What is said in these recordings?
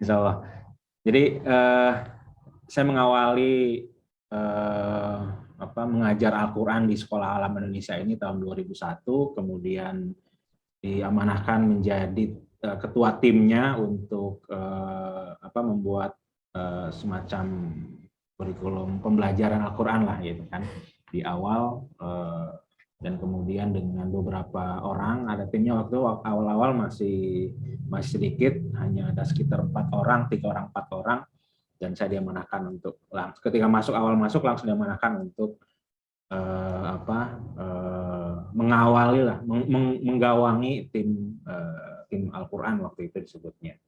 Insya Allah. Jadi saya mengawali mengajar Al-Quran di Sekolah Alam Indonesia ini tahun 2001, kemudian diamanahkan menjadi ketua timnya untuk membuat semacam kurikulum pembelajaran Al-Quran lah, gitu kan, di awal. Dan kemudian dengan beberapa orang, ada timnya waktu awal-awal masih sedikit, hanya ada sekitar 4 orang, 3 orang, 4 orang, dan saya diamanahkan untuk ketika awal masuk langsung diamanahkan untuk mengawali lah, menggawangi tim Al-Quran waktu itu disebutnya.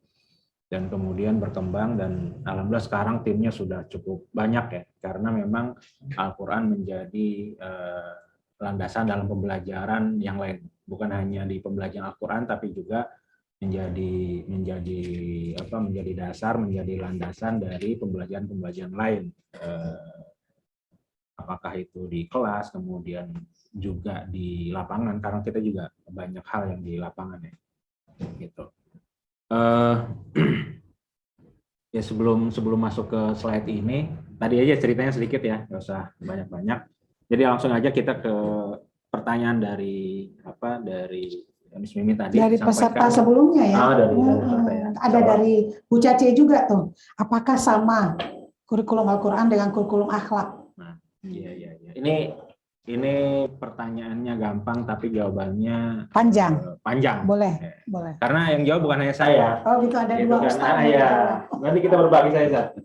Dan kemudian berkembang, dan alhamdulillah sekarang timnya sudah cukup banyak ya, karena memang Al-Quran menjadi landasan dalam pembelajaran yang lain, bukan hanya di pembelajaran Al-Quran, tapi juga menjadi dasar, menjadi landasan dari pembelajaran lain, apakah itu di kelas, kemudian juga di lapangan, karena kita juga banyak hal yang di lapangan ya, gitu. Ya sebelum masuk ke slide ini, tadi aja ceritanya sedikit ya, nggak usah banyak-banyak. Jadi langsung aja kita ke pertanyaan dari Miss Mimi tadi. Dari peserta sebelumnya ya. Dari peserta ya. Ada dari Bu Cace juga tuh. Apakah sama kurikulum Al-Quran dengan kurikulum akhlak? Nah, iya. Ini pertanyaannya gampang, tapi jawabannya panjang. Boleh. Karena yang jawab bukan hanya saya. Oh gitu, ada dua ustaz. Ya. Nanti kita berbagi saya.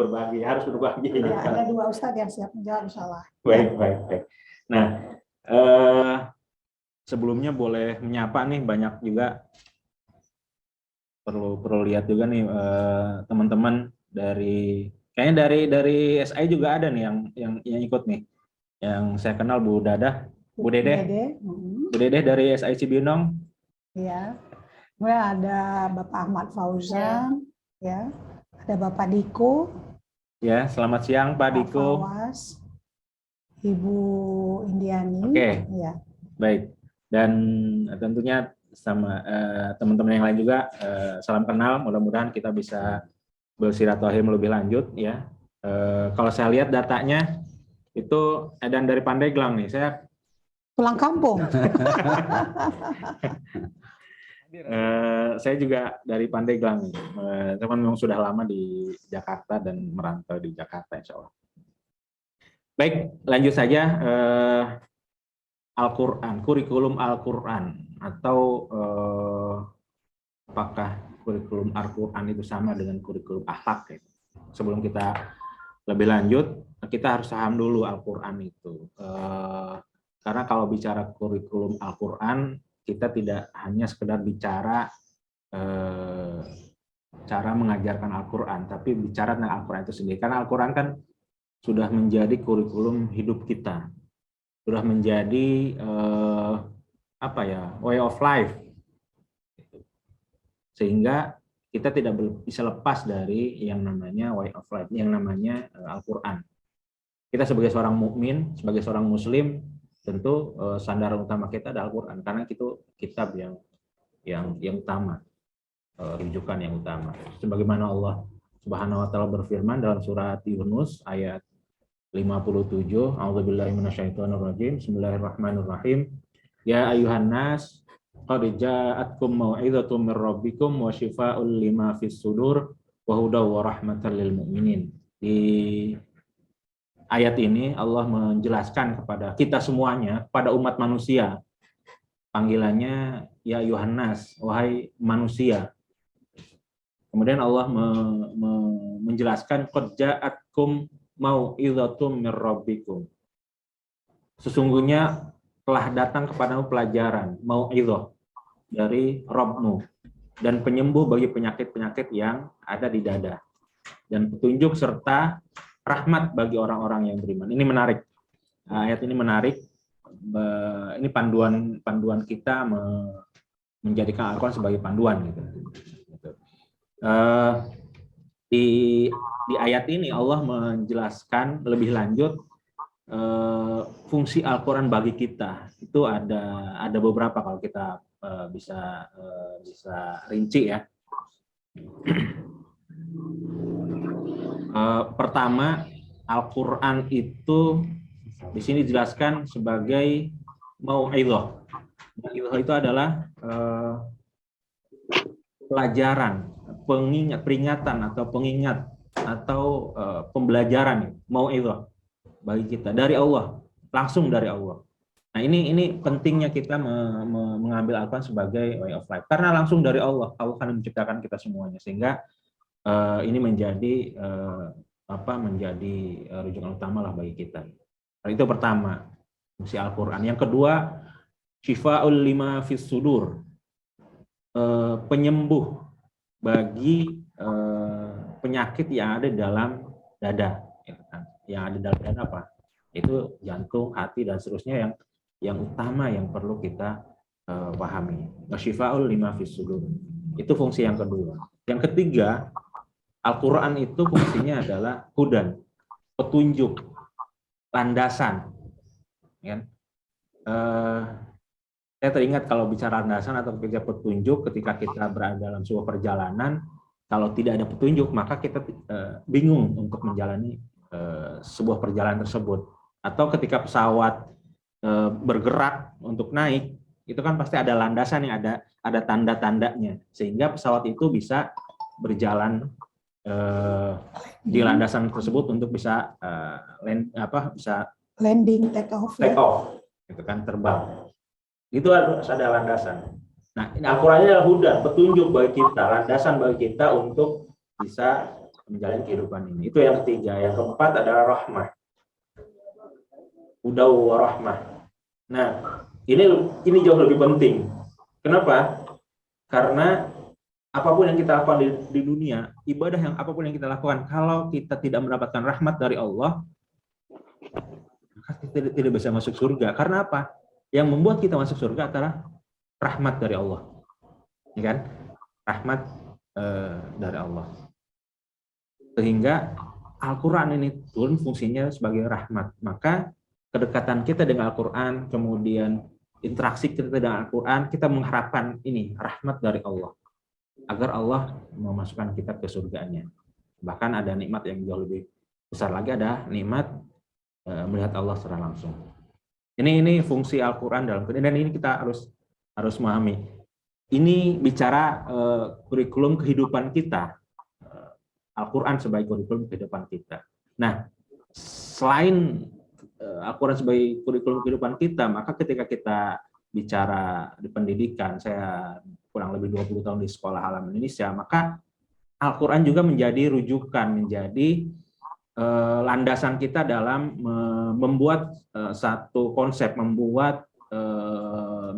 Harus berbagi. Ya, ada 2 ustaz yang siap menjawab insyaallah. Baik. Nah, sebelumnya boleh menyapa nih, banyak juga perlu lihat juga nih teman-teman kayaknya dari SI juga ada nih yang ikut nih, yang saya kenal Bu Dedeh dari SI Cibinong. Iya. Kemudian ada Bapak Ahmad Fauzan, ya. Ada Bapak Diko. Ya, selamat siang Pak Diko. Fawas, Ibu Indiani. Oke. Ya. Baik. Dan tentunya sama teman-teman yang lain juga salam kenal. Mudah-mudahan kita bisa bersilaturahim lebih lanjut ya. Kalau saya lihat datanya itu Edan dari Pandeglang nih. Saya pulang kampung. Saya juga dari Pandeglang, teman memang sudah lama di Jakarta dan merantau di Jakarta, insya Allah. Baik, lanjut saja. Al-Quran, kurikulum Al-Quran, atau apakah kurikulum Al-Quran itu sama dengan kurikulum akhlak? Ya? Sebelum kita lebih lanjut, kita harus paham dulu Al-Quran itu. Karena kalau bicara kurikulum Al-Quran, kita tidak hanya sekedar bicara cara mengajarkan Al-Quran, tapi bicara tentang Al-Quran itu sendiri. Karena Al-Quran kan sudah menjadi kurikulum hidup kita, sudah menjadi way of life, sehingga kita tidak bisa lepas dari yang namanya way of life, yang namanya Al-Quran. Kita sebagai seorang mukmin, sebagai seorang muslim, tentu sandaran utama kita adalah Al-Quran, karena itu kitab yang utama, rujukan yang utama. Sebagaimana Allah Subhanahu wa taala berfirman dalam surat Yunus ayat 57, A'udzubillahi minasyaitonirrajim. Bismillahirrahmanirrahim. Ya ayuhan nas, qad ja'atkum mau'izatum mir rabbikum wa syifaa'un lima fis sudur wa hudaw wa rahmatan lil mu'minin. Di ayat ini Allah menjelaskan kepada kita semuanya, kepada umat manusia, panggilannya ya ayuhan nas, wahai manusia. Kemudian Allah menjelaskan qad ja'atkum mau'izatum mir rabbikum. Sesungguhnya telah datang kepadamu pelajaran, mau'izah, dari Rabbmu, dan penyembuh bagi penyakit-penyakit yang ada di dada, dan petunjuk serta rahmat bagi orang-orang yang beriman. Ini menarik. Ayat ini menarik. Ini panduan kita menjadikan Al-Quran sebagai panduan gitu. Di ayat ini Allah menjelaskan lebih lanjut fungsi Al-Quran bagi kita. Itu ada beberapa kalau kita bisa rinci ya. Pertama, Al-Quran itu di sini dijelaskan sebagai mau'idhah. Mau'idhah itu adalah pelajaran, peringatan atau pengingat atau pembelajaran, mau'idhah bagi kita dari Allah, langsung dari Allah. Nah, ini pentingnya kita mengambil Al-Quran sebagai way of life karena langsung dari Allah. Allah akan menciptakan kita semuanya, sehingga ini menjadi menjadi rujukan utama lah bagi kita. Nah, itu pertama, fungsi Al-Quran. Yang kedua, syifa'ul lima fis sudur, penyembuh bagi penyakit yang ada dalam dada. Yang ada dalam dada apa? Itu jantung, hati, dan seterusnya yang utama yang perlu kita pahami. Syifa'ul lima fis sudur. Itu fungsi yang kedua. Yang ketiga, Al-Quran itu fungsinya adalah hudan, petunjuk, landasan. Ya. Saya teringat kalau bicara landasan atau bicara petunjuk, ketika kita berada dalam sebuah perjalanan, kalau tidak ada petunjuk, maka kita bingung untuk menjalani sebuah perjalanan tersebut. Atau ketika pesawat bergerak untuk naik, itu kan pasti ada landasan yang ada tanda-tandanya, sehingga pesawat itu bisa berjalan di landasan tersebut untuk bisa bisa landing, take off, itu kan terbang. Itu harus ada landasan. Nah, Al-Quran adalah hudan, petunjuk bagi kita, landasan bagi kita untuk bisa menjalani kehidupan ini. Itu yang ketiga. Yang keempat adalah rahmah. Hudaw wa rahmah. Nah, ini jauh lebih penting. Kenapa? Karena apapun yang kita lakukan di dunia, ibadah yang apapun yang kita lakukan, kalau kita tidak mendapatkan rahmat dari Allah, maka kita tidak bisa masuk surga. Karena apa? Yang membuat kita masuk surga adalah rahmat dari Allah, ya kan? Rahmat dari Allah. Sehingga Al-Quran ini turun fungsinya sebagai rahmat. Maka kedekatan kita dengan Al-Quran, kemudian interaksi kita dengan Al-Quran, kita mengharapkan ini rahmat dari Allah, agar Allah memasukkan kita ke surganya. Bahkan ada nikmat yang jauh lebih besar lagi, ada nikmat melihat Allah secara langsung. Ini fungsi Al-Quran dalam, dan ini kita harus memahami. Ini bicara kurikulum kehidupan kita, Al-Quran sebagai kurikulum kehidupan kita. Nah, selain Al-Quran sebagai kurikulum kehidupan kita, maka ketika kita bicara di pendidikan, saya kurang lebih 20 tahun di Sekolah Alam Indonesia, maka Al-Quran juga menjadi rujukan, menjadi landasan kita dalam membuat satu konsep, membuat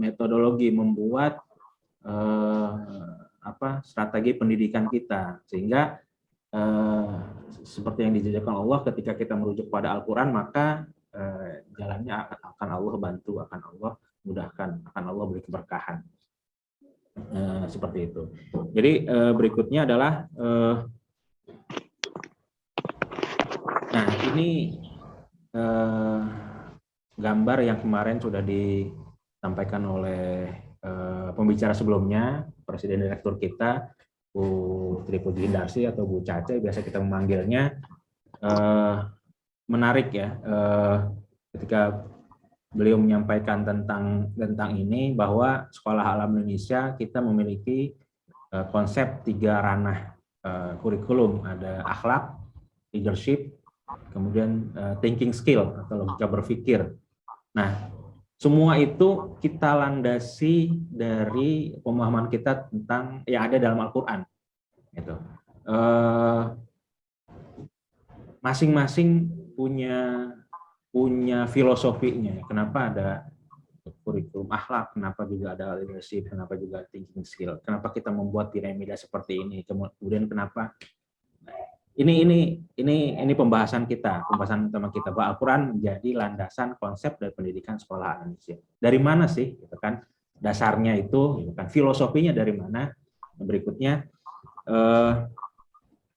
metodologi, membuat strategi pendidikan kita, sehingga seperti yang dijajarkan Allah, ketika kita merujuk pada Al-Quran, maka jalannya akan Allah bantu, akan Allah mudahkan, akan Allah beri keberkahan. Seperti itu. Jadi berikutnya adalah nah, ini gambar yang kemarin sudah disampaikan oleh pembicara sebelumnya, Presiden Direktur kita, Bu Tri Pujidarsi atau Bu Caca, biasa kita memanggilnya. Menarik ya, ketika beliau menyampaikan tentang ini, bahwa Sekolah Alam Indonesia kita memiliki konsep 3 ranah kurikulum, ada akhlak, leadership, kemudian thinking skill atau logika berpikir. Nah, semua itu kita landasi dari pemahaman kita tentang yang ada dalam Al-Quran. Gitu. Masing-masing punya filosofinya. Kenapa ada kurikulum akhlak, kenapa juga ada leadership, kenapa juga thinking skill, kenapa kita membuat piramida seperti ini, kemudian kenapa ini pembahasan utama kita, bahwa Al-Quran menjadi landasan konsep dari pendidikan sekolah Indonesia. Dari mana sih, gitu kan? Dasarnya itu, gitu kan? Filosofinya dari mana? Berikutnya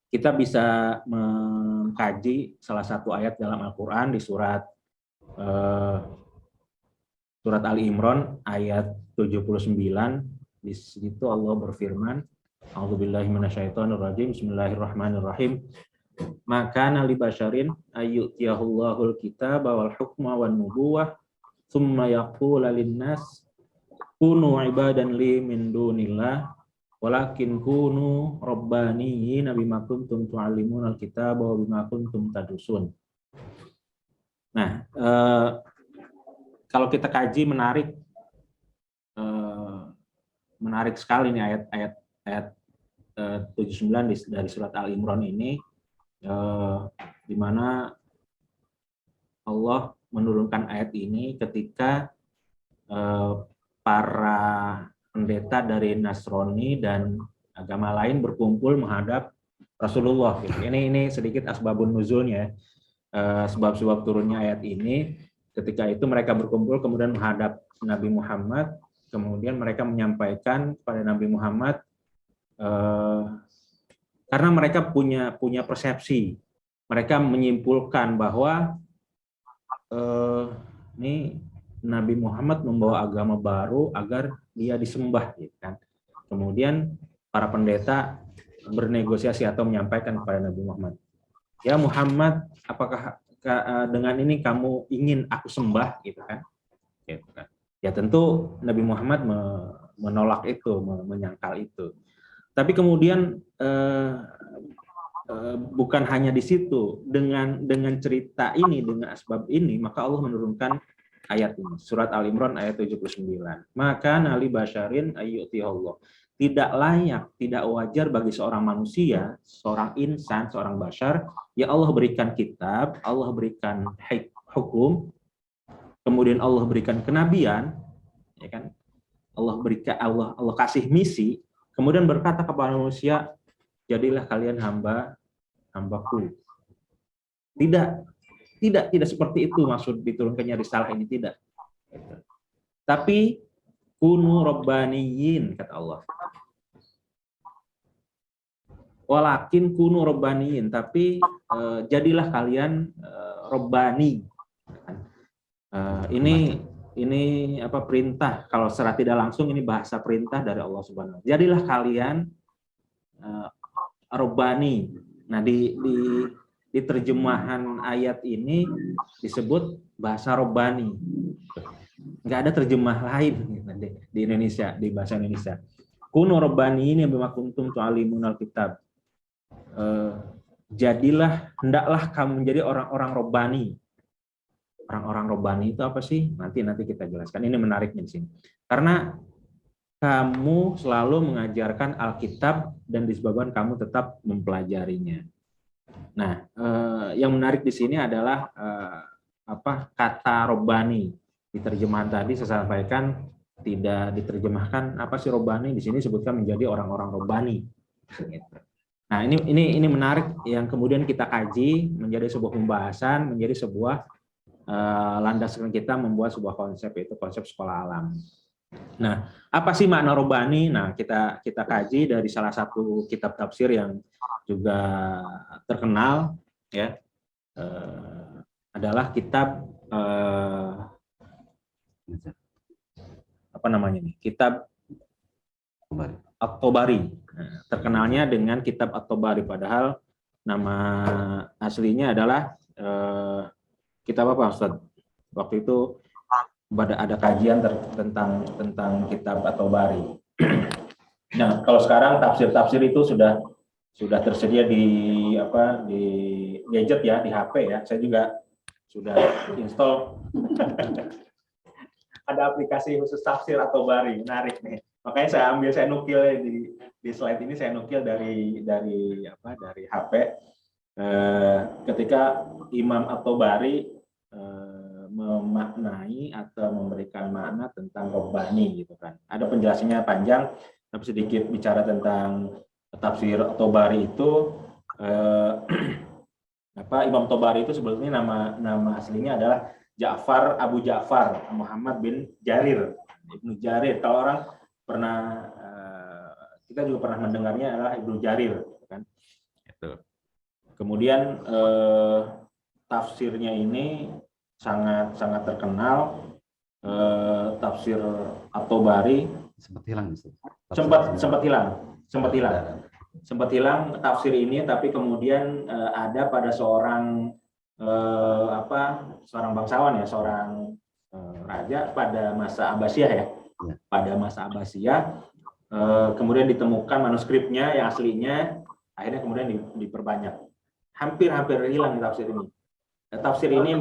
kita bisa mengkaji salah satu ayat dalam Al-Quran di surat Ali Imran ayat 79. Di situ Allah berfirman, A'udzubillahi minasyaitonirrajim. Bismillahirrahmanirrahim. Maka li basyarin ayyutiyahullahul kitaba wal hukma wan nubuwah tsumma yaqulu linnas kunu ibadan li min dunillah walakin kunu rabbaniyyin bima kuntum tu'allimunal kitaba wa bima kuntum tadrusun. Nah, kalau kita kaji menarik sekali nih ayat 79 dari surat Al-Imran ini, di mana Allah menurunkan ayat ini ketika para pendeta dari Nasrani dan agama lain berkumpul menghadap Rasulullah. Ini sedikit asbabun nuzulnya, sebab-sebab turunnya ayat ini. Ketika itu mereka berkumpul kemudian menghadap Nabi Muhammad, kemudian mereka menyampaikan kepada Nabi Muhammad, karena mereka punya persepsi, mereka menyimpulkan bahwa ini Nabi Muhammad membawa agama baru agar dia disembah, gitu kan. Kemudian para pendeta bernegosiasi atau menyampaikan kepada Nabi Muhammad, ya Muhammad, apakah dengan ini kamu ingin aku sembah, gitu kan? Gitu kan. Ya tentu Nabi Muhammad menolak itu, menyangkal itu. Tapi kemudian bukan hanya di situ, dengan cerita ini, dengan asbab ini, maka Allah menurunkan ayat ini, surat Al-Imran ayat 79. Maka li basyarin ayyutihullah. Tidak layak, tidak wajar bagi seorang manusia, seorang insan, seorang bashar, ya Allah berikan kitab, Allah berikan hukum, kemudian Allah berikan kenabian, ya kan? Allah kasih misi, kemudian berkata kepada manusia, jadilah kalian hambaku. Tidak seperti itu maksud diturunkannya risalah ini, tidak. Tapi kunu rabbaniyin, kata Allah. Walakin kunu rabbaniyin, tapi jadilah kalian rabbani. Ini apa, perintah, kalau secara tidak langsung ini bahasa perintah dari Allah Subhanahu wa taala. Jadilah kalian rabbani. Nah, di terjemahan ayat ini disebut bahasa rabbani. Nggak ada terjemah lain di Indonesia, di bahasa Indonesia. Kunu rabbani ini bima kuntum tu'allimunal kitab. Jadilah, hendaklah kamu menjadi orang-orang rabbani. Orang-orang robbani itu apa sih? Nanti kita jelaskan. Ini menariknya di sini. Karena kamu selalu mengajarkan Alkitab dan disebabkan kamu tetap mempelajarinya. Nah, yang menarik di sini adalah kata robbani. Di terjemahan tadi saya sampaikan tidak diterjemahkan apa sih robbani, di sini disebutkan menjadi orang-orang robbani. Nah, ini menarik yang kemudian kita kaji menjadi sebuah pembahasan, menjadi sebuah landasan kita membuat sebuah konsep, yaitu konsep sekolah alam. Nah, apa sih makna robbani? Nah, kita kaji dari salah satu kitab tafsir yang juga terkenal, ya, adalah kitab apa namanya nih? Kitab At-Tabari. Nah, terkenalnya dengan kitab At-Tabari, padahal nama aslinya adalah kitab apa, Ustaz? Waktu itu ada kajian tentang kitab At-Tabari. Nah, kalau sekarang tafsir itu sudah tersedia di gadget ya, di HP ya. Saya juga sudah install. Ada aplikasi khusus tafsir At-Tabari, menarik nih. Makanya saya nukil di slide ini, saya nukil dari HP. Ketika Imam At-Tabari memaknai atau memberikan makna tentang robbani, gitu kan. Ada penjelasannya panjang, tapi sedikit bicara tentang tafsir At-Tabari itu. Imam Tabari itu sebetulnya nama aslinya adalah Abu Ja'far Muhammad bin Jarir, Ibnu Jarir. Kalau orang kita juga pernah mendengarnya adalah Ibnu Jarir, kan. Itu. Kemudian tafsirnya ini sangat terkenal, tafsir At-Tabari sempat hilang. sempat hilang tafsir ini, tapi kemudian ada pada seorang seorang bangsawan ya, seorang raja pada masa Abbasiyah ya. Pada masa Abbasiyah kemudian ditemukan manuskripnya yang aslinya, akhirnya kemudian diperbanyak. Hampir hilang tafsir ini. Tafsir ini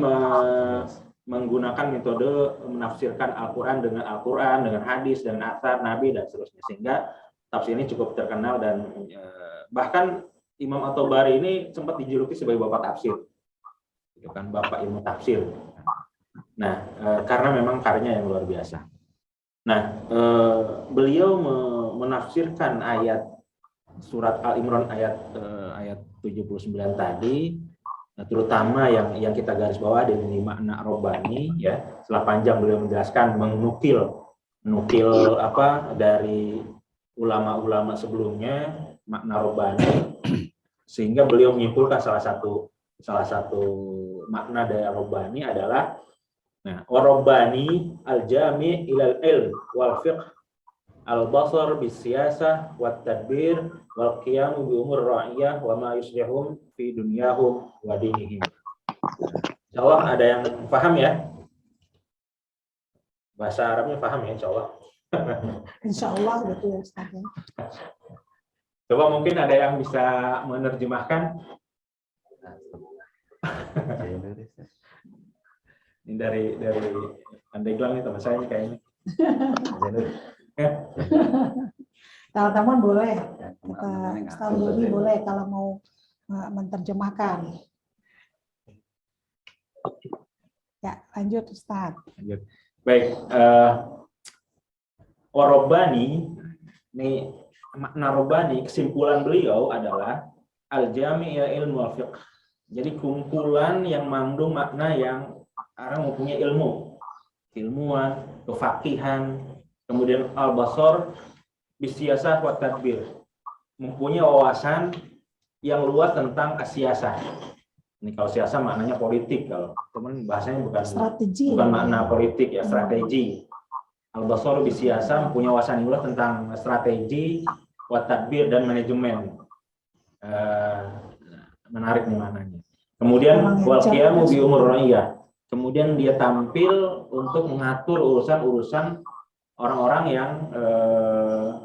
menggunakan metode menafsirkan Al-Quran, dengan hadis, dengan athar Nabi dan seterusnya, sehingga tafsir ini cukup terkenal dan bahkan Imam At-Tabari ini sempat dijuluki sebagai bapak tafsir, gitu kan, bapak ilmu tafsir. Nah, karena memang karyanya yang luar biasa. Nah, beliau menafsirkan ayat surat Al-Imran ayat 79 tadi, terutama yang kita garis bawah dari makna robbani ya. Setelah panjang beliau menjelaskan, menukil dari ulama-ulama sebelumnya makna robbani, sehingga beliau menyimpulkan salah satu makna dari robbani adalah warobbani al-jami' ilal ilm wal fiqh al-basar bis siyasah wat tadbir wal qiyam bi umur ra'iyah wa ma yuslihum fi dunyahum wa dinihim. Insyaallah ada yang paham ya? Bahasa Arabnya paham ya, insyaallah. Insyaallah gitu ya Ustaz. Coba mungkin ada yang bisa menerjemahkan. Ini dari Pandeglang nih teman saya nih kayaknya. Teman-teman boleh, Ustaz Dodi boleh kalau mau menerjemahkan. Ya, lanjut Ustaz. Lanjut. Baik, Warobani, ini makna robani, kesimpulan beliau adalah al-jami' ilmu wal fiqh. Jadi kumpulan yang mengandung makna yang orang mempunyai ilmuwan, kefakihan, kemudian al-basar bisiyasah wa tadbir, mempunyai wawasan yang luas tentang siasah. Ini kalau siasah maknanya politik, kalau teman bahasanya bukan strategi, bukan makna politik ya, strategi. Al-basar bisiyasah mempunyai wawasan yang luas tentang strategi, wa tadbir dan manajemen. Menarik nih maknanya. Kemudian wal qiyamu bi umur ra'iyah. Kemudian dia tampil untuk mengatur urusan-urusan orang-orang yang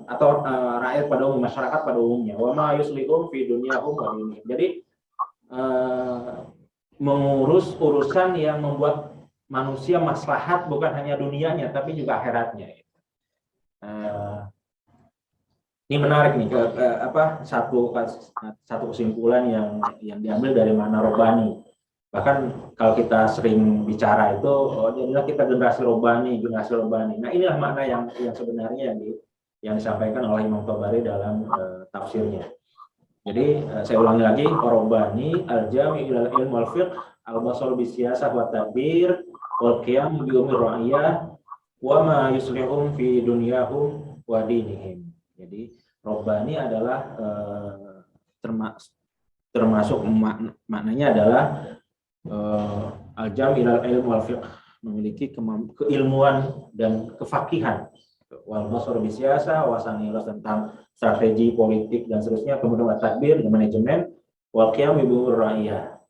atau rakyat pada umum, masyarakat pada umumnya. Wa ma yuslihum fi dunyahum wa dinihim. Jadi mengurus urusan yang membuat manusia maslahat bukan hanya dunianya tapi juga akhiratnya. Ini menarik nih, satu kesimpulan yang diambil dari makna robbani. Bahkan kalau kita sering bicara itu, jadilah kita generasi robbani. Nah, inilah makna yang sebenarnya yang disampaikan oleh Imam Tabari dalam tafsirnya. Jadi saya ulangi lagi, robbani al-jami' ilal ilm wal fiqh al-basar bis siyasah wa tadbir wal qiyam bi umur ra'iyah wa ma yuslihum fi dunyahum wa dinihim. Jadi robbani adalah termasuk maknanya adalah al-jam' ilal ilm wal fiqh, memiliki keilmuan dan kefakihan, wal basar bisiyasa, wawasan luas tentang strategi politik dan seterusnya, kemudian tadbir dan manajemen, wal qiyam bi umur ra'iyah,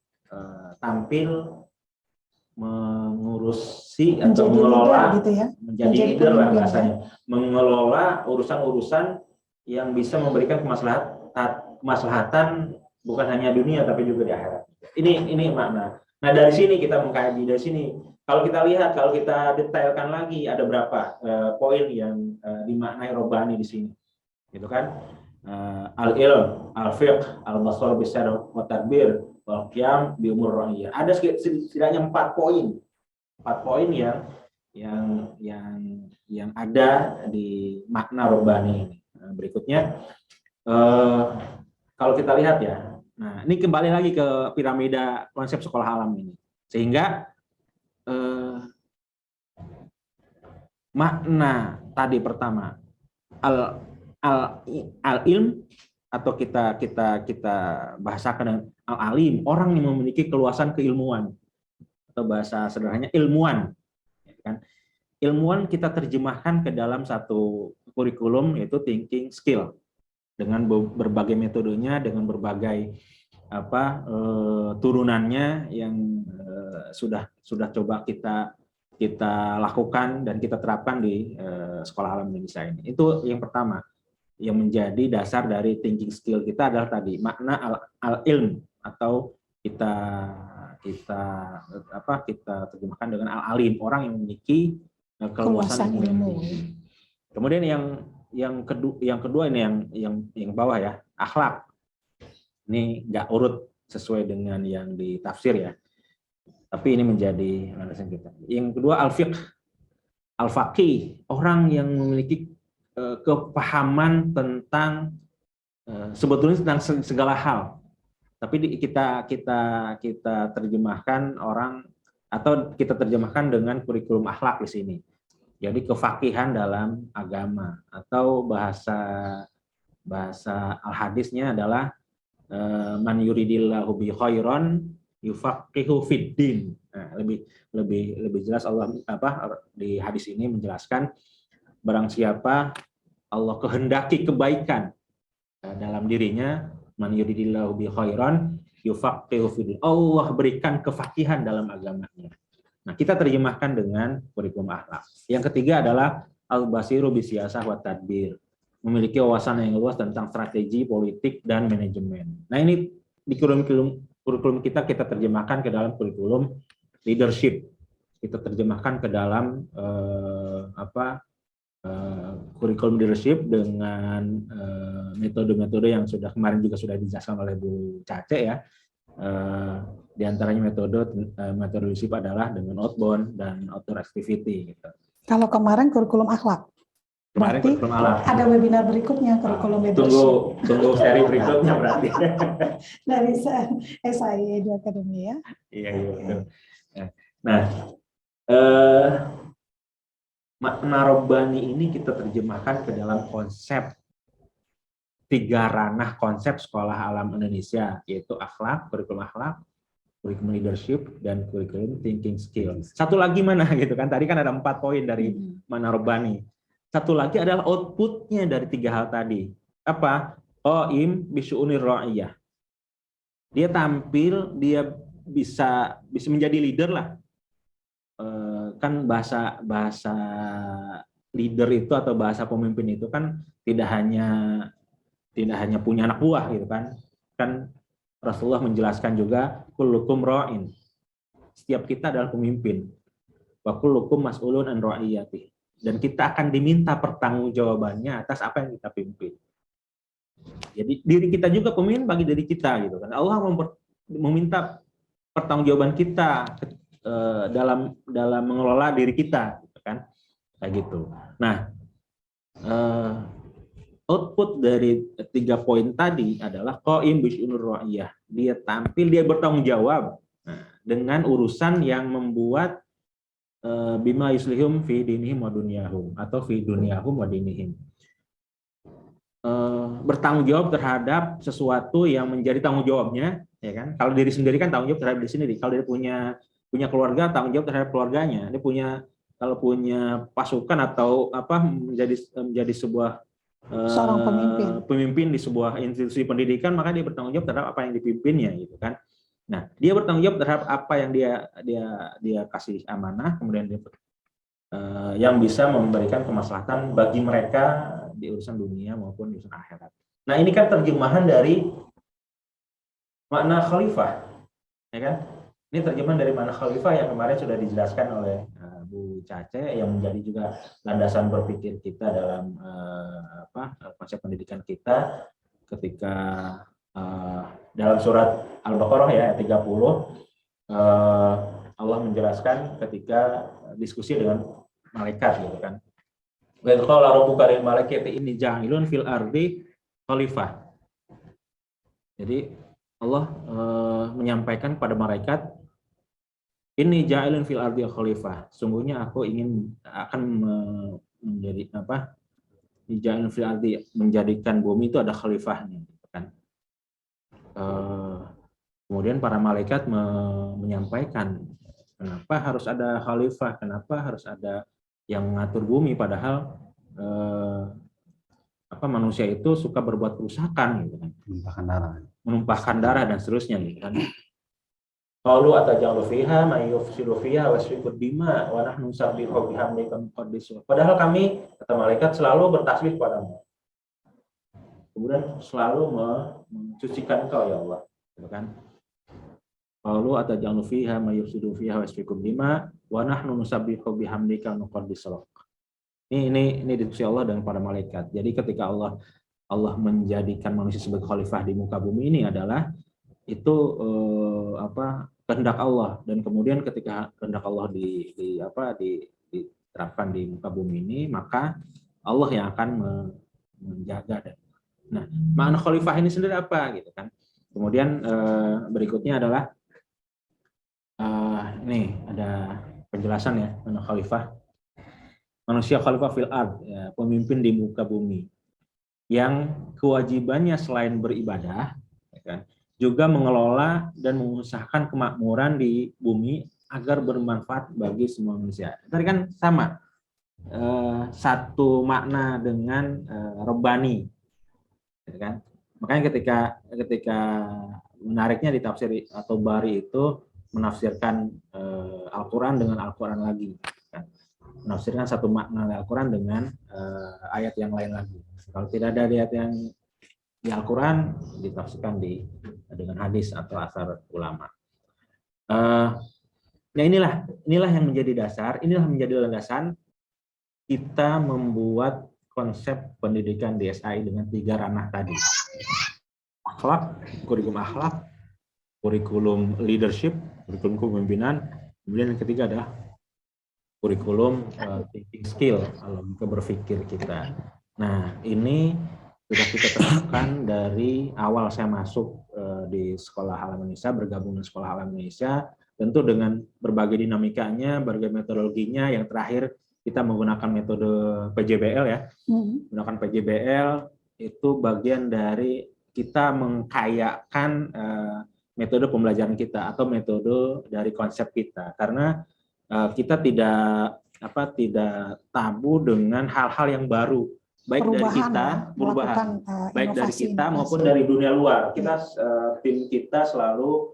tampil mengurusi atau mengelola gitu ya? menjadi leader lah bahasanya, mengelola urusan-urusan yang bisa memberikan kemaslahatan bukan hanya dunia tapi juga di akhirat. Ini makna. Nah, dari sini kita mengkaji, dari sini kalau kita lihat, kalau kita detailkan lagi ada berapa poin yang dimaknai robbani di sini. Gitu kan? Al-ilm, al-fiqh, al-basar bisar wa tadbir, wal qiyam bi umur ra'iyah. Ada setidaknya 4 poin. 4 poin yang ada di makna robbani ini. Berikutnya kalau kita lihat ya, nah ini kembali lagi ke piramida konsep sekolah alam ini, sehingga makna tadi pertama al-ilm atau kita bahasakan dengan al-alim, orang yang memiliki keluasan keilmuan, atau bahasa sederhananya ilmuwan, kan? Ilmuwan kita terjemahkan ke dalam satu kurikulum, yaitu thinking skill. dengan berbagai metodenya, dengan berbagai turunannya yang sudah coba kita lakukan dan kita terapkan di Sekolah Alam Indonesia ini. Itu yang pertama, yang menjadi dasar dari thinking skill kita adalah tadi makna al-ilm, atau kita terjemahkan dengan al-alim, orang yang memiliki keluasan ilmu. Kemudian yang kedua ini yang bawah ya, akhlak. Ini nggak urut sesuai dengan yang ditafsir ya, tapi ini menjadi landasan kita. Yang kedua al-fiqh, al-faqih, orang yang memiliki kepahaman tentang sebetulnya tentang segala hal, tapi kita terjemahkan atau kita terjemahkan dengan kurikulum akhlak di sini. Jadi kefakihan dalam agama, atau bahasa al-hadisnya adalah man yuridillahu bi khairan yufaqihu fiddin. Nah, lebih jelas Allah di hadis ini menjelaskan, barang siapa Allah kehendaki kebaikan dalam dirinya, man yuridillahu bi khairan yufaqihu fiddin, Allah berikan kefakihan dalam agamanya. Nah, kita terjemahkan dengan kurikulum akhlak. Yang ketiga adalah al-basiru bi siyasah wa tadbir, memiliki wawasan yang luas tentang strategi, politik, dan manajemen. Nah, ini di kurikulum kita terjemahkan ke dalam kurikulum leadership. Kita terjemahkan ke dalam kurikulum leadership dengan metode-metode yang kemarin juga sudah dijelaskan oleh Bu Cace ya. Di antaranya metode leadership adalah dengan outbound dan outdoor activity. Gitu. Kalau kemarin kurikulum akhlak. Berarti ada webinar berikutnya kurikulum leadership. Tunggu seri berikutnya berarti. Dari SIE Edu Academy ya. Iya betul. Nah, makna Rabbani ini kita terjemahkan ke dalam konsep 3 ranah konsep Sekolah Alam Indonesia, yaitu akhlak, kurikulum leadership, dan kurikulum thinking skills. Satu lagi mana gitu kan? Tadi kan ada 4 poin dari makna Rabbani. Satu lagi adalah outputnya dari 3 hal tadi. Apa? Qaim bisyu'unir ra'iyah. Dia tampil, dia bisa menjadi leader lah. Kan bahasa leader itu atau bahasa pemimpin itu kan tidak hanya punya anak buah gitu kan. Kan Rasulullah menjelaskan juga kullukum ra'in. Setiap kita adalah pemimpin. Wa kullukum mas'ulun an ra'iyati. Dan kita akan diminta pertanggungjawabannya atas apa yang kita pimpin. Jadi diri kita juga pemimpin bagi diri kita gitu kan. Allah meminta pertanggungjawaban kita dalam mengelola diri kita gitu kan. Kayak gitu. Nah, output dari 3 poin tadi adalah qaim bisyu'unir ra'iyah. Dia tampil, dia bertanggung jawab dengan urusan yang membuat bima yuslihum fi dinihim wa dunyahum, atau fi dunyahum wa dinihim. Bertanggung jawab terhadap sesuatu yang menjadi tanggung jawabnya, ya kan? Kalau diri sendiri kan tanggung jawab terhadap diri sendiri. Kalau dia punya keluarga, tanggung jawab terhadap keluarganya. Dia kalau punya pasukan atau menjadi sebuah seorang pemimpin di sebuah institusi pendidikan, maka dia bertanggung jawab terhadap apa yang dipimpinnya gitu kan. Nah, dia bertanggung jawab terhadap apa yang dia kasih amanah, kemudian dia yang bisa memberikan kemaslahatan bagi mereka di urusan dunia maupun di urusan akhirat. Nah, ini kan terjemahan dari makna khalifah, ya kan? Ini terjemahan dari makna khalifah yang kemarin sudah dijelaskan oleh Bu Cace, yang menjadi juga landasan berpikir kita dalam konsep pendidikan kita ketika dalam surat Al-Baqarah ya ayat 30 Allah menjelaskan ketika diskusi dengan malaikat gitu kan. Wa qala rabbuka lil malaikati inni ja'ilun fil ardi khalifah. Jadi Allah menyampaikan kepada malaikat, inni ja'ilun fil ardi khalifah. Sungguhnya aku akan menjadi ja'ilun fil ardi, menjadikan bumi itu ada khalifahnya gitu kan. Kemudian para malaikat menyampaikan, kenapa harus ada khalifah, kenapa harus ada yang mengatur bumi, padahal manusia itu suka berbuat kerusakan gitu kan, menumpahkan darah dan seterusnya gitu kan. Qalu atajalu fiha may yufsidu fiha wa yasfiku dima wa nahnu nusabbihu bihamdika nuqaddisu. Padahal kami, kata malaikat, selalu bertasbih kepadamu. Kemudian selalu mensucikan Engkau ya Allah, gitu kan. Qalu atajalu fiha may yufsidu fiha wa yasfiku dima wa nahnu nusabbihu bihamdika nuqaddisu. Ini diskusi Allah dengan para malaikat. Jadi ketika Allah menjadikan manusia sebagai khalifah di muka bumi ini adalah itu kehendak Allah, dan kemudian ketika kehendak Allah diterapkan di muka bumi ini, maka Allah yang akan menjaga. Nah, makna khalifah ini sendiri apa gitu kan? Kemudian berikutnya adalah ini ada penjelasan ya, makna khalifah. Manusia khalifah fil ard, ya, pemimpin di muka bumi yang kewajibannya selain beribadah, ya kan, juga mengelola dan mengusahakan kemakmuran di bumi agar bermanfaat bagi semua manusia. Tadi kan sama, satu makna dengan Rabbani, kan? Makanya ketika menariknya di tafsir atau Bari itu menafsirkan Al-Quran dengan Al-Quran lagi, kan? Menafsirkan satu makna Al-Quran dengan ayat yang lain lagi. Kalau tidak ada ayat yang di Al-Quran, ditafsirkan dengan hadis atau asar ulama. Nah inilah yang menjadi dasar, inilah menjadi landasan kita membuat konsep pendidikan DSI dengan 3 ranah tadi. Akhlak, kurikulum leadership, kurikulum kepemimpinan, kemudian yang ketiga adalah kurikulum thinking skill, logika berpikir kita. Nah ini sudah kita terapkan dari awal saya masuk di Sekolah Halal Indonesia, bergabung dengan Sekolah Halal Indonesia, tentu dengan berbagai dinamikanya, berbagai metodologinya. Yang terakhir kita menggunakan metode PJBL ya. Menggunakan PJBL itu bagian dari kita mengkayakan metode pembelajaran kita atau metode dari konsep kita, karena kita tidak tabu dengan hal-hal yang baru. Baik dari kita, baik dari kita maupun dari dunia luar. Kita tim kita selalu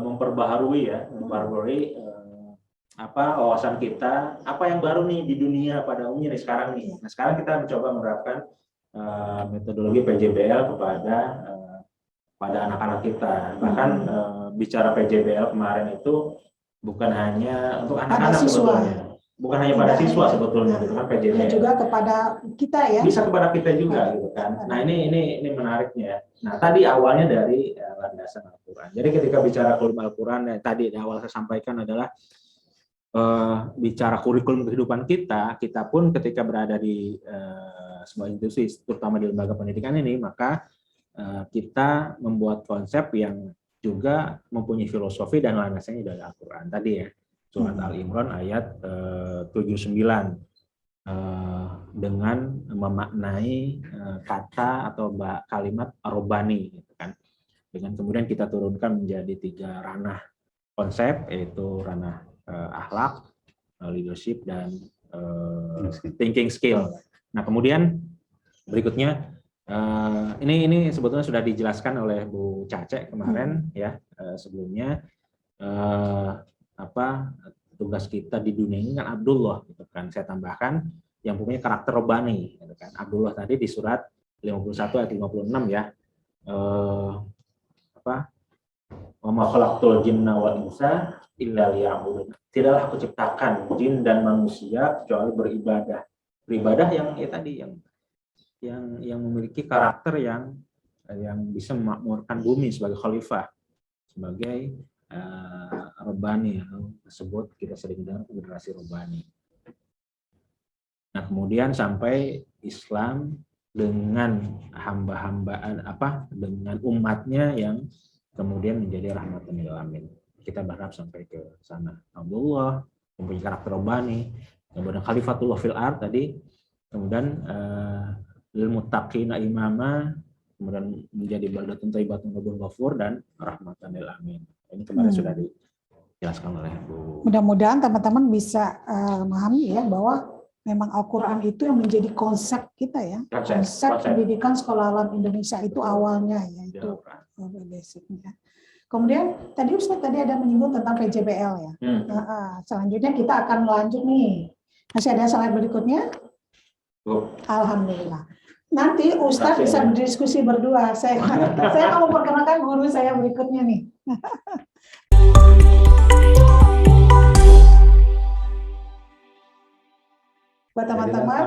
memperbaharui wawasan kita, apa yang baru nih di dunia pada umumnya nih sekarang nih. Nah sekarang kita mencoba menerapkan metodologi PJBL pada anak-anak kita. Bahkan bicara PJBL kemarin itu bukan hanya untuk anak-anak sebetulnya. Bukan hanya pada siswa sebetulnya, gitu kan, PJBL. Juga kepada kita ya. Bisa kepada kita juga, gitu kan. Nah ini menariknya. Nah tadi awalnya dari landasan Al-Quran. Jadi ketika bicara kurikulum Al-Quran, tadi di awal saya sampaikan adalah bicara kurikulum kehidupan kita pun ketika berada di sebuah institusi, terutama di lembaga pendidikan ini, maka kita membuat konsep yang juga mempunyai filosofi dan landasannya dari Al-Quran tadi ya. Surat Al-Imran ayat 79 dengan memaknai kata atau kalimat Rabbani gitu kan. Dengan kemudian kita turunkan menjadi 3 ranah konsep, yaitu ranah akhlak, leadership, dan thinking skill. Nah kemudian berikutnya ini sebetulnya sudah dijelaskan oleh Bu Cace kemarin ya sebelumnya. Tugas kita di dunia ini kan Abdullah gitu kan. Saya tambahkan yang punya karakter Rabbani gitu kan. Abdullah tadi di surat 51 ayat 56 ya. Wa ma khalaqtul jinna wal insa illa liya'budun. Tidaklah aku ciptakan jin dan manusia kecuali beribadah. Beribadah yang tadi yang memiliki karakter yang bisa memakmurkan bumi sebagai khalifah, sebagai Rabbani, tersebut kita sering dengar generasi Rabbani. Nah kemudian sampai Islam dengan hamba-hambaan dengan umatnya yang kemudian menjadi rahmatan lil alamin. Kita berharap sampai ke sana. Abdullah mempunyai karakter Rabbani, kemudian Khalifatullah fil ard tadi, kemudian lil muttaqina imama, kemudian menjadi baldatun thayyibatun rabbun ghafur, dan rahmatan lil alamin. Ini kemarin sudah dijelaskan oleh Bu. Mudah-mudahan teman-teman bisa memahami ya bahwa memang Al-Quran itu yang menjadi konsep kita ya. Konsep pendidikan sekolah alam Indonesia itu awalnya ya, itu basicnya. Kemudian tadi Ustadz ada menyinggung tentang PJBL ya. Selanjutnya kita akan melanjut nih. Masih ada slide berikutnya? Alhamdulillah. Nanti Ustadz bisa berdiskusi berdua. Saya mau perkenalkan guru saya berikutnya nih. Buat teman-teman,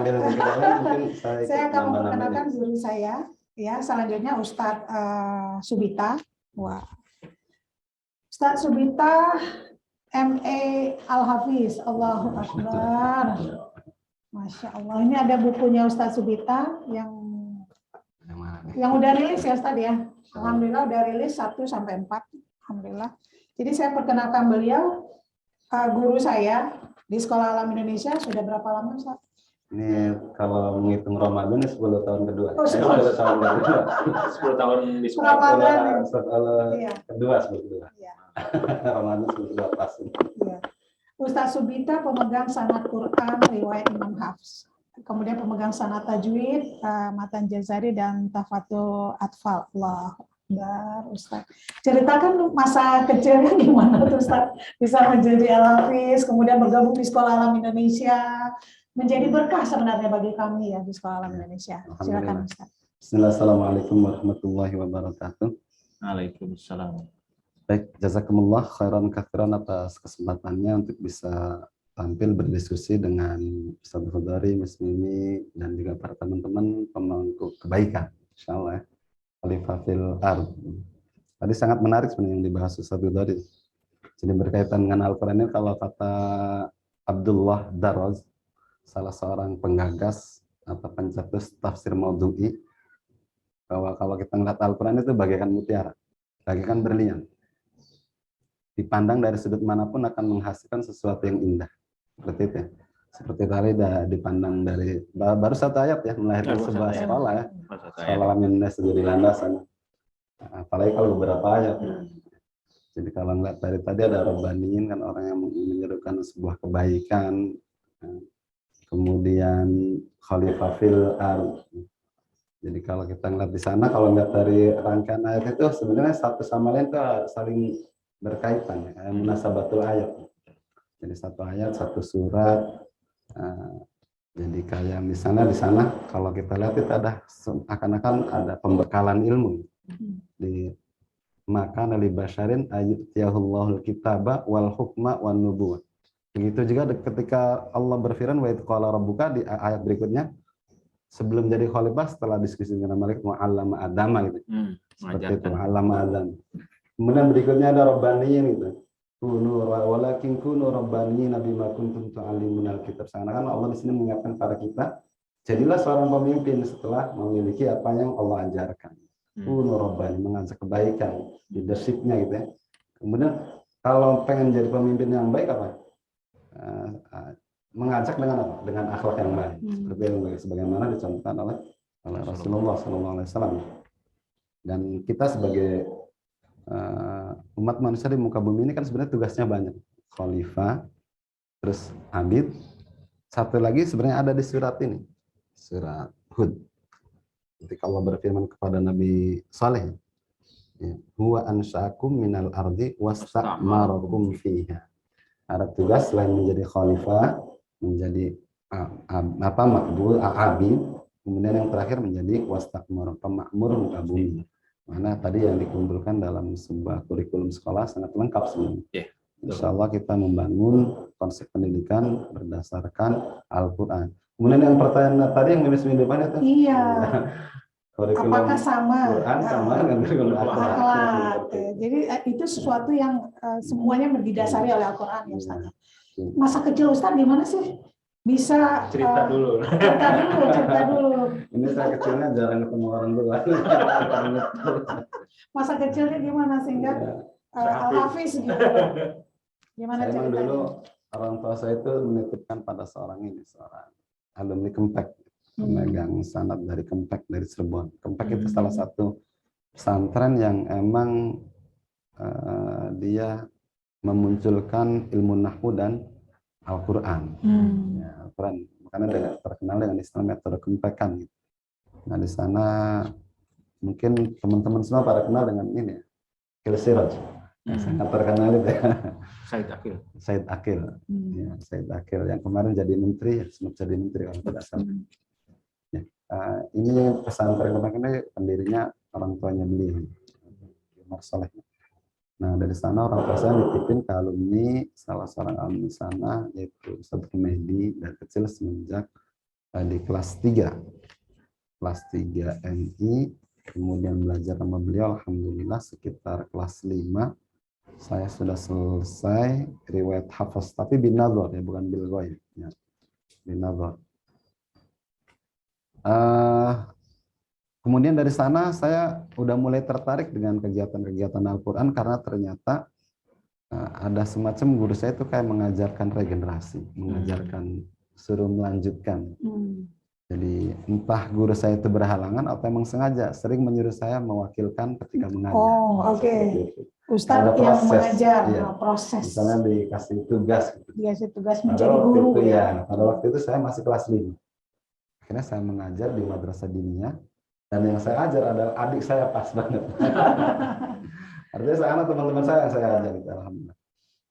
saya akan memperkenalkan guru saya. Ya, selanjutnya Ustadz Subita. Wah, Ustadz Subita MA Al-Hafiz. Allahu Akbar. Masya Allah. Ini ada bukunya Ustadz Subita yang udah rilis ya Ustadz ya. Alhamdulillah udah rilis 1 sampai 4. Alhamdulillah. Jadi saya perkenalkan beliau, guru saya di Sekolah Alam Indonesia. Sudah berapa lama Ustadz? Ini kalau menghitung Ramadan 10 tahun kedua. Oh, 10 tahun kedua. 10 tahun di Ramadan. Kedua. Iya. Ramadan 10 pas. Iya. Ustadz Subita pemegang sanad Quran riwayat Imam Hafs. Kemudian pemegang sanad tajwid, matan jazari dan tafatul atfal. Allah Akbar, Ustadz. Ceritakan masa kecilnya gimana tuh Ustadz bisa menjadi Al-Hafiz, kemudian bergabung di Sekolah Alam Indonesia. Menjadi berkah sebenarnya bagi kami ya di Sekolah Alam Indonesia. Silakan Ustadz. Bismillahirrahmanirrahim warahmatullahi wabarakatuh. Waalaikumsalam. Baik, jazakumullah khairan katsiran atas kesempatannya untuk bisa tampil berdiskusi dengan Ustaz Khudari, Mas Mimi, dan juga para teman-teman pemangku kebaikan. Insyaallah ya. Khalifah fil ard. Tadi sangat menarik sebenarnya yang dibahas Ustaz Khudari. Jadi berkaitan dengan Al-Quran ini, kalau kata Abdullah Daraz, salah seorang penggagas atau pencetus tafsir Maudhu'i, bahwa kalau kita melihat Al-Quran itu bagaikan mutiara, bagaikan berlian. Dipandang dari sudut manapun akan menghasilkan sesuatu yang indah. Seperti itu ya. Seperti tadi dipandang dari, baru 1 ayat ya, melahirkan sebuah sekolah ya. Sekolah Alam Indonesia jadi landasan. Apalagi kalau beberapa ayat. Jadi kalau ngeliat dari tadi ada Rabbaniyin, kan orang yang menyerukan sebuah kebaikan. Kemudian Khalifah fil ard. Jadi kalau kita ngeliat di sana, kalau ngeliat dari rangkaian ayat itu sebenarnya satu sama lain itu saling berkaitan ya, munasabatul ayat. Jadi 1 ayat, 1 surat. Jadi kayak misalnya di sana kalau kita lihat itu ada akan-akan ada pembekalan ilmu. Di maka nabi basyarin ayyutiyahullahul kitaba wal hukma wan nubuwah. Begitu juga ketika Allah berfirman wa idz qala rabbuka di ayat berikutnya, sebelum jadi khalifah setelah diskusi dengan Malik mu'allama adama gitu. Seperti itu, mu'allama adam. Kemudian berikutnya ada Rabbaniyin gitu. Kunu walakin kunu rabbaniyin bima kuntum tu'allimunal kitab. Seakan-akan Allah di sini mengingatkan para kita, jadilah seorang pemimpin setelah memiliki apa yang Allah ajarkan. Kunu rabbani, mengajak kebaikan, leadership-nya gitu ya. Kemudian kalau pengen jadi pemimpin yang baik apa? Mengajak dengan apa? Dengan akhlak yang baik. Seperti yang sebagaimana dicontohkan oleh Rasulullah SAW. Dan kita sebagai umat manusia di muka bumi ini kan sebenarnya tugasnya banyak. Khalifah, terus abid. Satu lagi sebenarnya ada di surat ini, surat Hud. Ketika Allah berfirman kepada Nabi Saleh, huwa ansha'akum minal ardi wasta'marakum fiha. Ada tugas selain menjadi khalifah, menjadi makbul, abid, kemudian yang terakhir menjadi wasta'mar, pemakmur muka bumi. Mana tadi yang dikumpulkan dalam sebuah kurikulum sekolah sangat lengkap sebenarnya. Insya Allah kita membangun konsep pendidikan berdasarkan Al-Quran. Kemudian yang pertanyaan tadi yang mimis depan itu. Iya. Kurikulum apakah sama? Quran sama dengan kurikulum akhlak. Jadi itu sesuatu yang semuanya didasari oleh Al-Quran ya Ustaz. Masa kecil Ustaz gimana sih? Bisa cerita dulu. Cerita dulu. Ini saya kecilnya jarang ketemu orang tua. Masa kecilnya gimana sehingga Al-Hafiz gitu. Gimana ceritanya? Dulu orang tua saya itu menitipkan pada seorang alumni Kempek, pemegang sanad dari Kempek, dari Cirebon. Kempek itu salah satu pesantren yang emang dia memunculkan ilmu nahwu dan Al-Quran. Ya, Al-Quran. karena terkenal dengan istilah metode Kumpekan. Gitu. Nah di sana mungkin teman-teman semua pada kenal dengan ini ya, Akil Siraj. Sangat terkenal itu ya. Said Akil. Said Akil. Ya, Said Akil yang kemarin jadi menteri, sempat jadi menteri kalau tidak salah. Ya, ini pesantren Kumpekan ini pendirinya orang tuanya beliau, Umar Saleh. Nah dari sana orang tua saya dititipin ke alumni salah seorang alumni sana yaitu Ustadz Mehdi dari kecil semenjak di kelas 3 MI, kemudian belajar sama beliau alhamdulillah sekitar kelas 5 saya sudah selesai riwayat hafaz, tapi bin nadhar ya, bukan bil ghaib ya, bin nadhar. Kemudian dari sana saya udah mulai tertarik dengan kegiatan-kegiatan Al-Quran karena ternyata ada semacam guru saya itu kayak mengajarkan regenerasi, mengajarkan suruh melanjutkan. Jadi entah guru saya itu berhalangan atau emang sengaja sering menyuruh saya mewakilkan ketika mengajar. Oh, oke. Ustadz yang mengajar, iya. Proses. Misalnya dikasih tugas. Dikasih tugas menjadi guru. Itu, ya. Pada waktu itu saya masih kelas 5. Akhirnya saya mengajar di madrasah diniyah. Dan yang saya ajar adalah adik saya pas banget. Artinya saya anak teman-teman saya yang saya ajar. Alhamdulillah.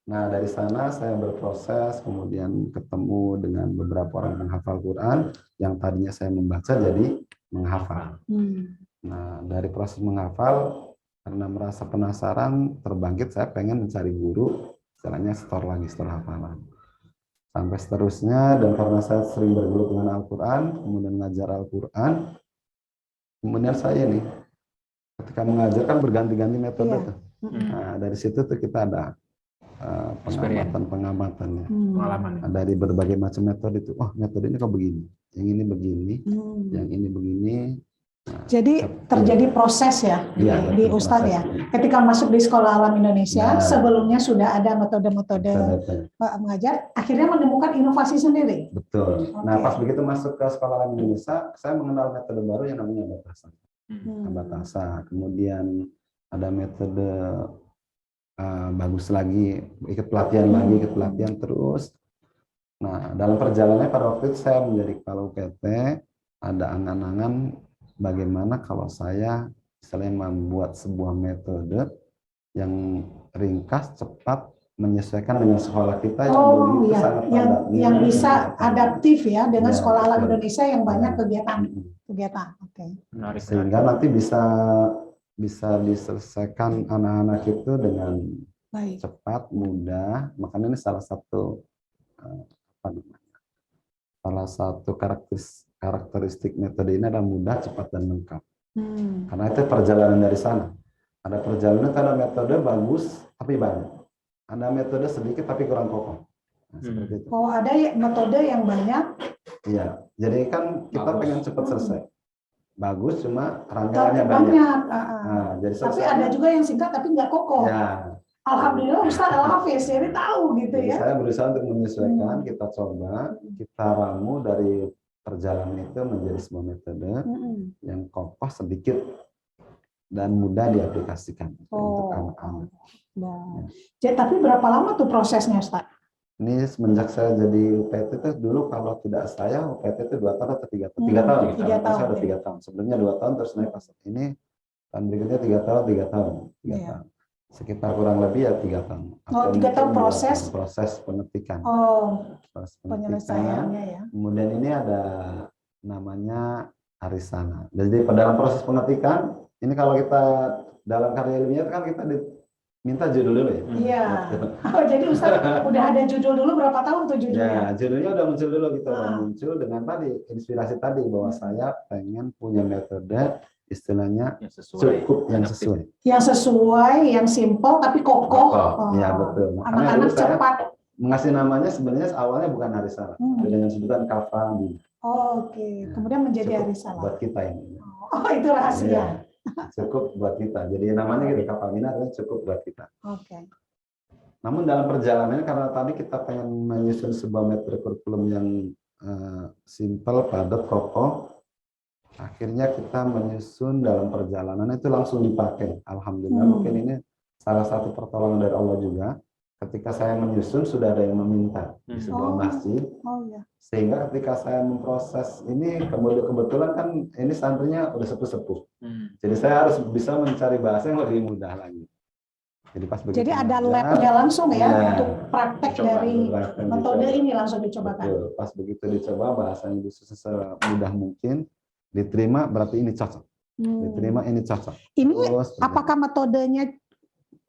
Nah dari sana saya berproses, kemudian ketemu dengan beberapa orang penghafal Quran yang tadinya saya membaca jadi menghafal. Nah dari proses menghafal, karena merasa penasaran, terbangkit saya pengen mencari guru, istilahnya setor lagi setelah hafalan. Sampai seterusnya, dan karena saya sering bergelut dengan Al-Quran, kemudian mengajar Al-Quran, kemudian saya nih, ketika mengajar kan berganti-ganti metode tuh. Nah, dari situ tuh kita ada pengamatan-pengamatannya. Pengalaman. Nah, dari berbagai macam metode itu, oh metode ini kok begini, yang ini begini, yang ini begini. Nah, jadi terjadi proses ya, di Ustadz ya. Ketika masuk di Sekolah Alam Indonesia, sebelumnya sudah ada metode-metode mengajar, akhirnya menemukan inovasi sendiri. Betul. Nah pas begitu masuk ke Sekolah Alam Indonesia, saya mengenal metode baru yang namanya Abatasa. Kemudian ada metode bagus lagi, ikut pelatihan terus. Nah dalam perjalanannya pada waktu itu saya menjadi kepala UPT, ada angan-angan bagaimana kalau saya misalnya membuat sebuah metode yang ringkas, cepat, menyesuaikan dengan sekolah kita yang begitu sangat padat. Yang bisa adaptif ya dengan Sekolah Alam Indonesia yang banyak kegiatan. Oke. Sehingga nanti bisa diselesaikan anak-anak itu dengan cepat, mudah. Makanya ini salah satu karakteristik metode ini adalah mudah, cepat, dan lengkap. Karena itu perjalanan dari sana. Ada perjalanan, ada metode bagus tapi banyak. Ada metode sedikit tapi kurang kokoh. Nah, seperti itu. Oh, ada metode yang banyak. Iya, jadi kan kita pengen cepat selesai. Bagus, cuma rangkaiannya banyak. Nah, jadi tapi ada juga yang singkat tapi nggak kokoh. Ya. Alhamdulillah Ustaz Al-Hafiz, jadi tahu gitu jadi ya. Saya berusaha untuk menyesuaikan, kita coba, kita ramu dari perjalanan itu menjadi sebuah metode yang kokoh sedikit dan mudah diaplikasikan untuk anak-anak. Jadi tapi berapa lama tuh prosesnya Ustaz? Ini semenjak saya jadi UPT itu dulu kalau tidak saya UPT itu 2 tahun atau 3 tahun. 3 tahun. 3 tahun. Saya udah 3 tahun. Sebelumnya 2 tahun terus naik pas ini tahun berikutnya 3 tahun, 3 tahun. Sekitar kurang lebih ya 3 tahun. Oh, 3 tahun proses pengetikan. Proses penyelesaiannya ya. Kemudian ini ada namanya arisana. Jadi dalam proses pengetikan ini kalau kita dalam karya ilmiah kan kita minta judul dulu ya. Iya. Oh, jadi Ustaz udah ada judul dulu, berapa tahun tuh judulnya? Ya, judulnya udah muncul dulu, kita udah muncul dengan tadi inspirasi tadi bahwa saya pengen punya metode istilahnya yang sesuai. Yang sesuai, yang simple tapi kokoh. Iya, betul. Anak-anak cepat. Mengasih namanya sebenarnya awalnya bukan Arisala, dengan sebutan Kafami. Oke. Kemudian menjadi Arisala. Buat kita ini. Oh, itu rahasia. Ya. Cukup buat kita. Jadi namanya gitu, Kafamina artinya cukup buat kita. Oke. Namun dalam perjalanannya karena tadi kita pengen menyusun sebuah metode kurikulum yang simple, padat, kokoh, akhirnya kita menyusun dalam perjalanan itu langsung dipakai. Alhamdulillah mungkin ini salah satu pertolongan dari Allah juga. ketika saya menyusun sudah ada yang meminta di sebuah masjid. Oh ya. Sehingga ketika saya memproses ini, kebetulan kan ini santrinya udah sepuh-sepuh. Jadi saya harus bisa mencari bahasa yang lebih mudah lagi. Jadi pas begitu. Jadi ada labnya langsung ya, untuk praktek Dicoba, dari metode ini langsung dicobakan. Betul. Pas begitu dicoba bahasanya disusun semudah mungkin, diterima berarti ini cocok. Diterima ini cocok. Ini terus, apakah metodenya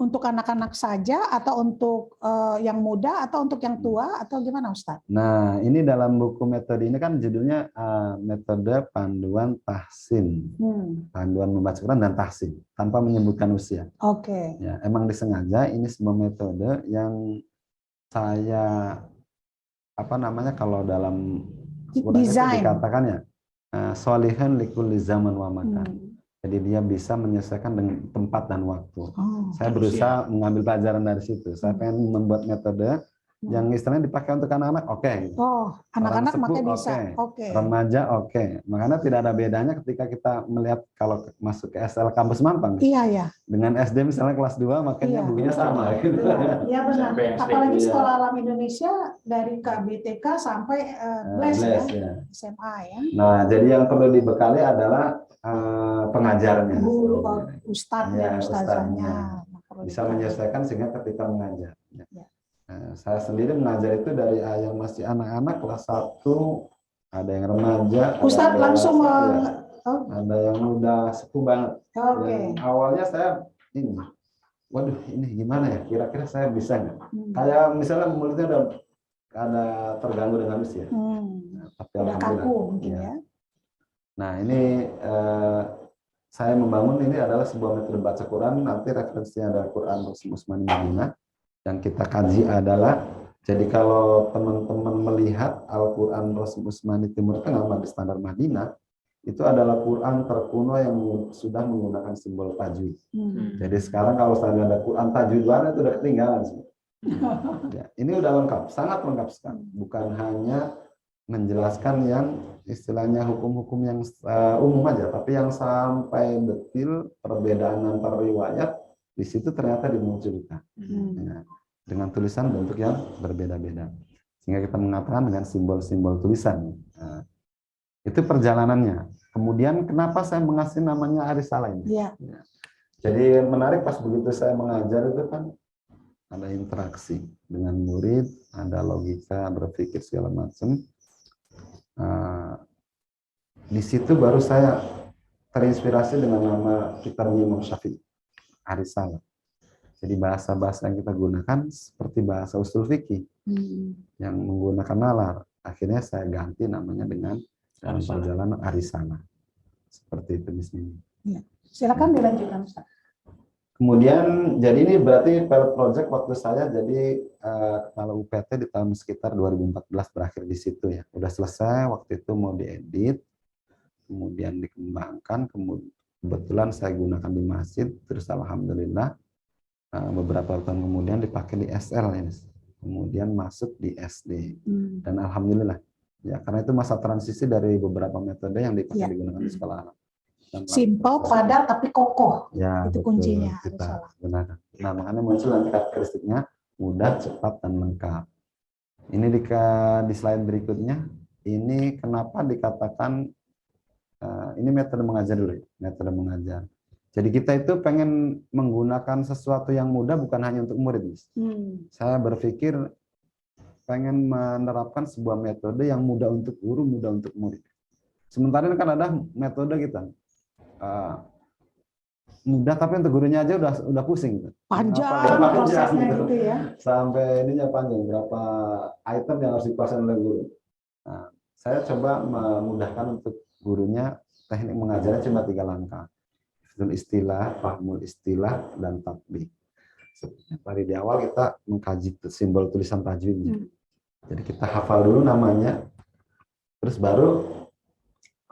untuk anak-anak saja atau untuk yang muda atau untuk yang tua atau gimana Ustaz? Nah, ini dalam buku metode ini kan judulnya metode panduan tahsin. Panduan membaca Quran dan tahsin tanpa menyebutkan usia. Oke. Ya, emang disengaja ini sebuah metode yang saya kalau dalam desain dikatakan ya sholihan likulli zaman wa makan. Jadi dia bisa menyesuaikan dengan tempat dan waktu. Saya berusaha mengambil pelajaran dari situ. Saya pengen membuat metode yang istilahnya dipakai untuk anak-anak, oke. Anak-anak pakai bisa. Oke. Remaja, oke. Makanya tidak ada bedanya ketika kita melihat kalau masuk ke SL Kampus Mampang. Iya, ya. Dengan SD misalnya kelas 2, makanya bukunya sama. Gitu. Iya benar. Apalagi Sekolah Alam Indonesia dari KBTK sampai BLES ya, SMA ya. Nah, jadi yang perlu dibekali adalah pengajarnya, guru, ustadznya, ustazahnya bisa menyesuaikan sehingga ketika mengajar. Saya sendiri mengajar itu dari yang masih anak-anak kelas 1, ada yang remaja, Ustadz langsung ada yang muda sepuh banget. Yang awalnya saya waduh ini gimana ya? Kira-kira saya bisa nggak? Kayak misalnya mulutnya ada terganggu dengan usia. Tapi udah kaku mungkin ya. Nah ini saya membangun ini adalah sebuah metode baca Quran, nanti referensinya ada Quran Rasul Utsmani Madinah. Yang kita kaji adalah, jadi kalau teman-teman melihat Al-Quran Rasul Utsmani Timur Tengah di standar Madinah, itu adalah Quran terkuno yang sudah menggunakan simbol tajwid. Jadi sekarang kalau saya ada Quran tajwid baru itu udah ketinggalan. Ya, ini udah lengkap, sangat lengkap sekali. Bukan hanya menjelaskan yang istilahnya hukum-hukum yang umum aja, tapi yang sampai detil perbedaan antar riwayat di situ ternyata dimunculkan dengan tulisan bentuk yang berbeda-beda, sehingga kita mengatakan dengan simbol-simbol tulisan. Itu perjalanannya. Kemudian kenapa saya mengasih namanya Arisalah ini? Jadi menarik pas begitu saya mengajar itu kan ada interaksi dengan murid, ada logika berpikir segala macam. Di situ baru saya terinspirasi dengan nama kitabnya Imam Syafi'i, Arisalah. Jadi bahasa-bahasa yang kita gunakan seperti bahasa usul fikih yang menggunakan nalar. Akhirnya saya ganti namanya dengan dalam perjalanan Arisalah. Seperti itu bismillah. Ya. Silakan dilanjutkan Ustaz. Kemudian jadi ini berarti pilot project waktu saya jadi kepala UPT di tahun sekitar 2014 berakhir di situ ya. Udah selesai waktu itu mau diedit, kemudian dikembangkan, kebetulan saya gunakan di masjid, terus alhamdulillah beberapa tahun kemudian dipakai di SL ini. Kemudian masuk di SD. Dan alhamdulillah ya, karena itu masa transisi dari beberapa metode yang dipakai digunakan di sekolah alam. Simple, padat, tapi kokoh. Ya, itu betul, kuncinya. kita benar. Nah, makanya muncul nanti karakteristiknya mudah, cepat, dan lengkap. Ini di slide berikutnya, ini kenapa dikatakan, ini metode mengajar dulu ya, metode mengajar. Jadi kita itu pengen menggunakan sesuatu yang mudah bukan hanya untuk murid. Saya berpikir pengen menerapkan sebuah metode yang mudah untuk guru, mudah untuk murid. Sementara ini kan ada metode kita. Mudah tapi untuk gurunya aja udah pusing. Panjang prosesnya gitu ya. Sampai ininya panjang, berapa item yang harus dikuasai oleh guru. Nah, saya coba memudahkan untuk gurunya, teknik mengajarnya cuma 3 langkah. Istilah, pahmul istilah, dan tatbik. Dari di awal kita mengkaji simbol tulisan tajwidnya. Jadi kita hafal dulu namanya, terus baru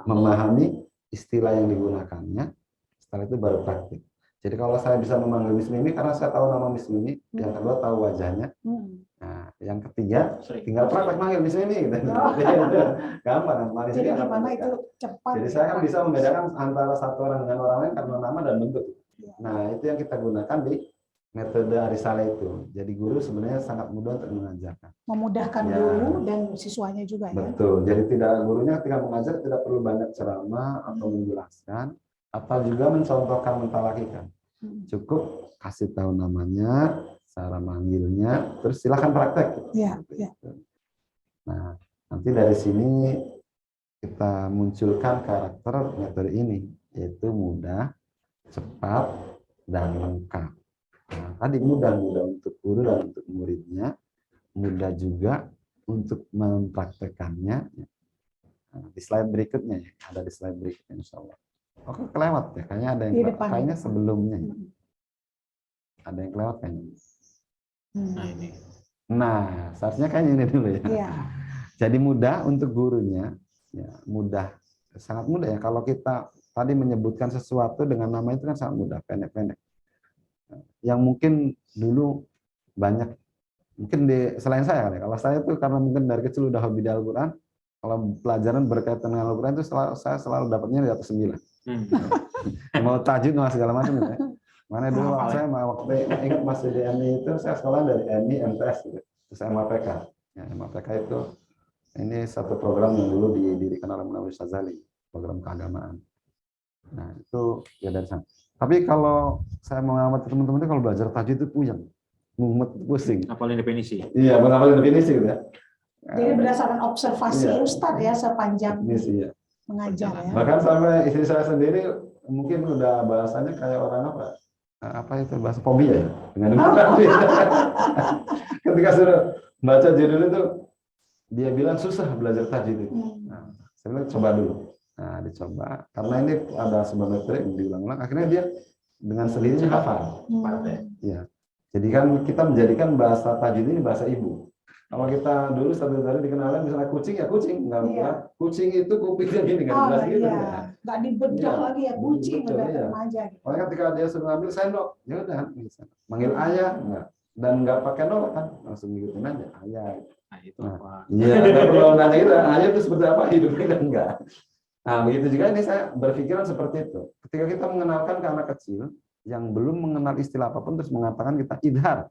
memahami istilah yang digunakannya, setelah itu baru praktik. Jadi kalau saya bisa memanggil Miss Mimi karena saya tahu nama Miss Mimi, yang kedua tahu wajahnya, nah yang ketiga tinggal praktek manggil Miss Mimi gitu. Gampang, jadi gimana itu cepat. Jadi saya kan bisa membedakan antara satu orang dengan orang lain karena nama dan bentuk. Nah itu yang kita gunakan di metode Arisalah itu. Jadi guru sebenarnya sangat mudah untuk mengajarkan. Memudahkan Ya. guru dan siswanya juga ya. Betul. Jadi tidak gurunya ketika mengajar tidak perlu banyak ceramah atau menjelaskan atau juga mencontohkan mentalakikan. Cukup kasih tahu namanya, cara manggilnya, terus silahkan praktek. Ya, ya. Nah, nanti dari sini kita munculkan karakter metode ini, yaitu mudah, cepat, dan lengkap. Nah, tadi mudah untuk guru dan untuk muridnya, mudah juga untuk mempraktekannya. Nah, di slide berikutnya ya, ada di slide berikutnya insya Allah. Oke, kelewat ya, kayaknya ada yang Di depan, kayaknya di depan. sebelumnya. Ya. Ada yang kelewat kayaknya. Nah, ini. Nah, seharusnya kayaknya ini dulu ya. Iya. Jadi mudah untuk gurunya, ya mudah, sangat mudah ya. Kalau kita tadi menyebutkan sesuatu dengan nama itu kan sangat mudah, pendek-pendek. Yang mungkin dulu banyak, mungkin selain saya kali. Kalau saya tuh karena mungkin dari kecil udah hobi di Al-Quran, kalau pelajaran berkaitan dengan Al-Quran itu saya selalu dapatnya di atas 9. Mau tajwid mau segala macam gitu ya. Mana dulu saya waktu ingat masih di MI itu saya sekolah dari MI MTS gitu. Terus MAPK. Ya, MAPK itu ini satu program yang dulu didirikan oleh Muhammad Syazali, program keagamaan. Nah, itu ya dari sana. Tapi kalau saya mengamati teman-teman itu kalau belajar tajwid itu puyeng, mumet, pusing. Hafalin definisi. Iya, menghafalin definisi gitu ya. Jadi berdasarkan observasi Iya. Ustadz ya sepanjang Definisi ya. mengajar ya. Bahkan sampai istri saya sendiri mungkin udah bahasanya kayak orang apa itu bahasa fobia ya dengan ketika suruh baca judul itu dia bilang susah belajar tajwid itu. Nah, saya bilang coba dulu. Nah, dicoba karena ini ada sebuah metode yang diulang-ulang akhirnya dia dengan sendirinya hafal. Ya. Jadi kan kita menjadikan bahasa tajwid ini bahasa ibu. Kalau kita dulu satu hari dikenalin misalnya kucing ya kucing, enggak kucing itu kupingnya gini kan jelas gitu. Enggak dibedah lagi ya kucing betul, udah iya. remaja gitu. Makanya ketika dia suruh ngambil sendok, ya udah manggil ayah enggak dan enggak pakai nol kan langsung ngikutin aja ayah. Nah, itu apa? Iya, enggak perlu nanya itu ayah itu seperti apa hidupnya kan enggak. Nah, begitu juga ini saya berpikiran seperti itu. Ketika kita mengenalkan ke anak kecil yang belum mengenal istilah apapun terus mengatakan kita idhar.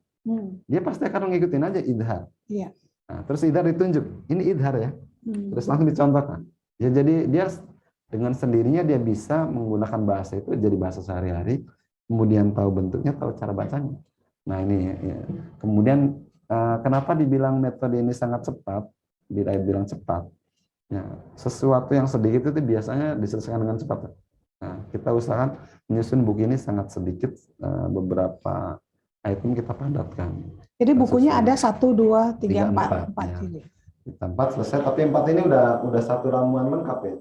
Dia pasti akan ngikutin aja idhar. Iya. Nah, terus idhar ditunjuk. Ini idhar ya. Terus langsung dicontohkan. Ya, jadi dia dengan sendirinya dia bisa menggunakan bahasa itu jadi bahasa sehari-hari. Kemudian tahu bentuknya, tahu cara bacanya. Nah ini. Ya. Kemudian kenapa dibilang metode ini sangat cepat? Dibilang cepat. Ya, sesuatu yang sedikit itu biasanya diselesaikan dengan cepat. Nah, kita usahakan menyusun buku ini sangat sedikit, beberapa item kita padatkan. Jadi bukunya ada 1, 2, 3, 4 ya. ini. Kita 4 selesai, tapi 4 ini udah satu ramuan lengkap ya.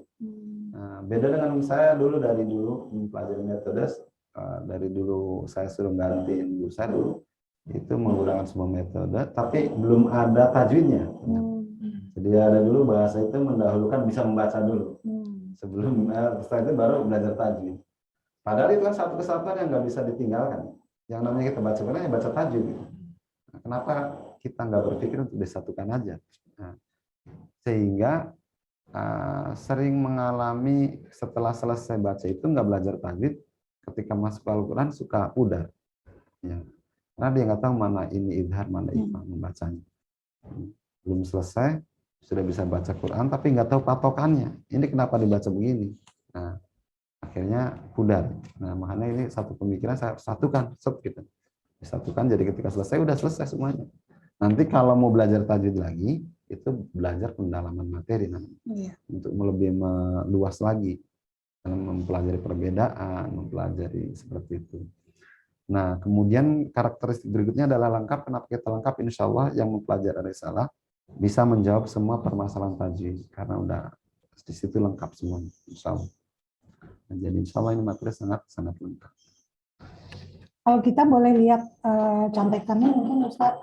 Nah, beda dengan saya dulu dari dulu mempelajari metode, dari dulu saya suruh gantiin guru saya dulu itu menggunakan sebuah metode, tapi belum ada tajwidnya. Jadi ada dulu bahasa itu mendahulukan bisa membaca dulu, sebelum setelah itu baru belajar tajwid. Padahal itu kan satu kesatuan yang nggak bisa ditinggalkan. Yang namanya kita baca Quran ya baca tajwid. Nah, kenapa kita nggak berpikir untuk disatukan aja? Nah, sehingga sering mengalami setelah selesai baca itu nggak belajar tajwid, ketika masuk Al-Quran suka pudar. Ya. Karena dia nggak tahu mana ini idhar, mana ikhfa membacanya. Belum selesai sudah bisa baca Quran tapi nggak tahu patokannya. Ini kenapa dibaca begini? Nah, akhirnya pudar. Nah, makanya ini satu pemikiran saya satukan, gitu. Disatukan jadi ketika selesai udah selesai semuanya. Nanti kalau mau belajar tajwid lagi, itu belajar pendalaman materi namanya. Untuk lebih meluas lagi dalam mempelajari perbedaan, mempelajari seperti itu. Nah, kemudian karakteristik berikutnya adalah lengkap. Kenapa kita lengkap? Insya Allah yang mempelajari Arisalah bisa menjawab semua permasalahan tajwid karena udah di situ lengkap semuanya. Insya Allah. Nah, jadi insya Allah ini materi sangat lengkap. Kalau kita boleh lihat contekannya mungkin Ustaz.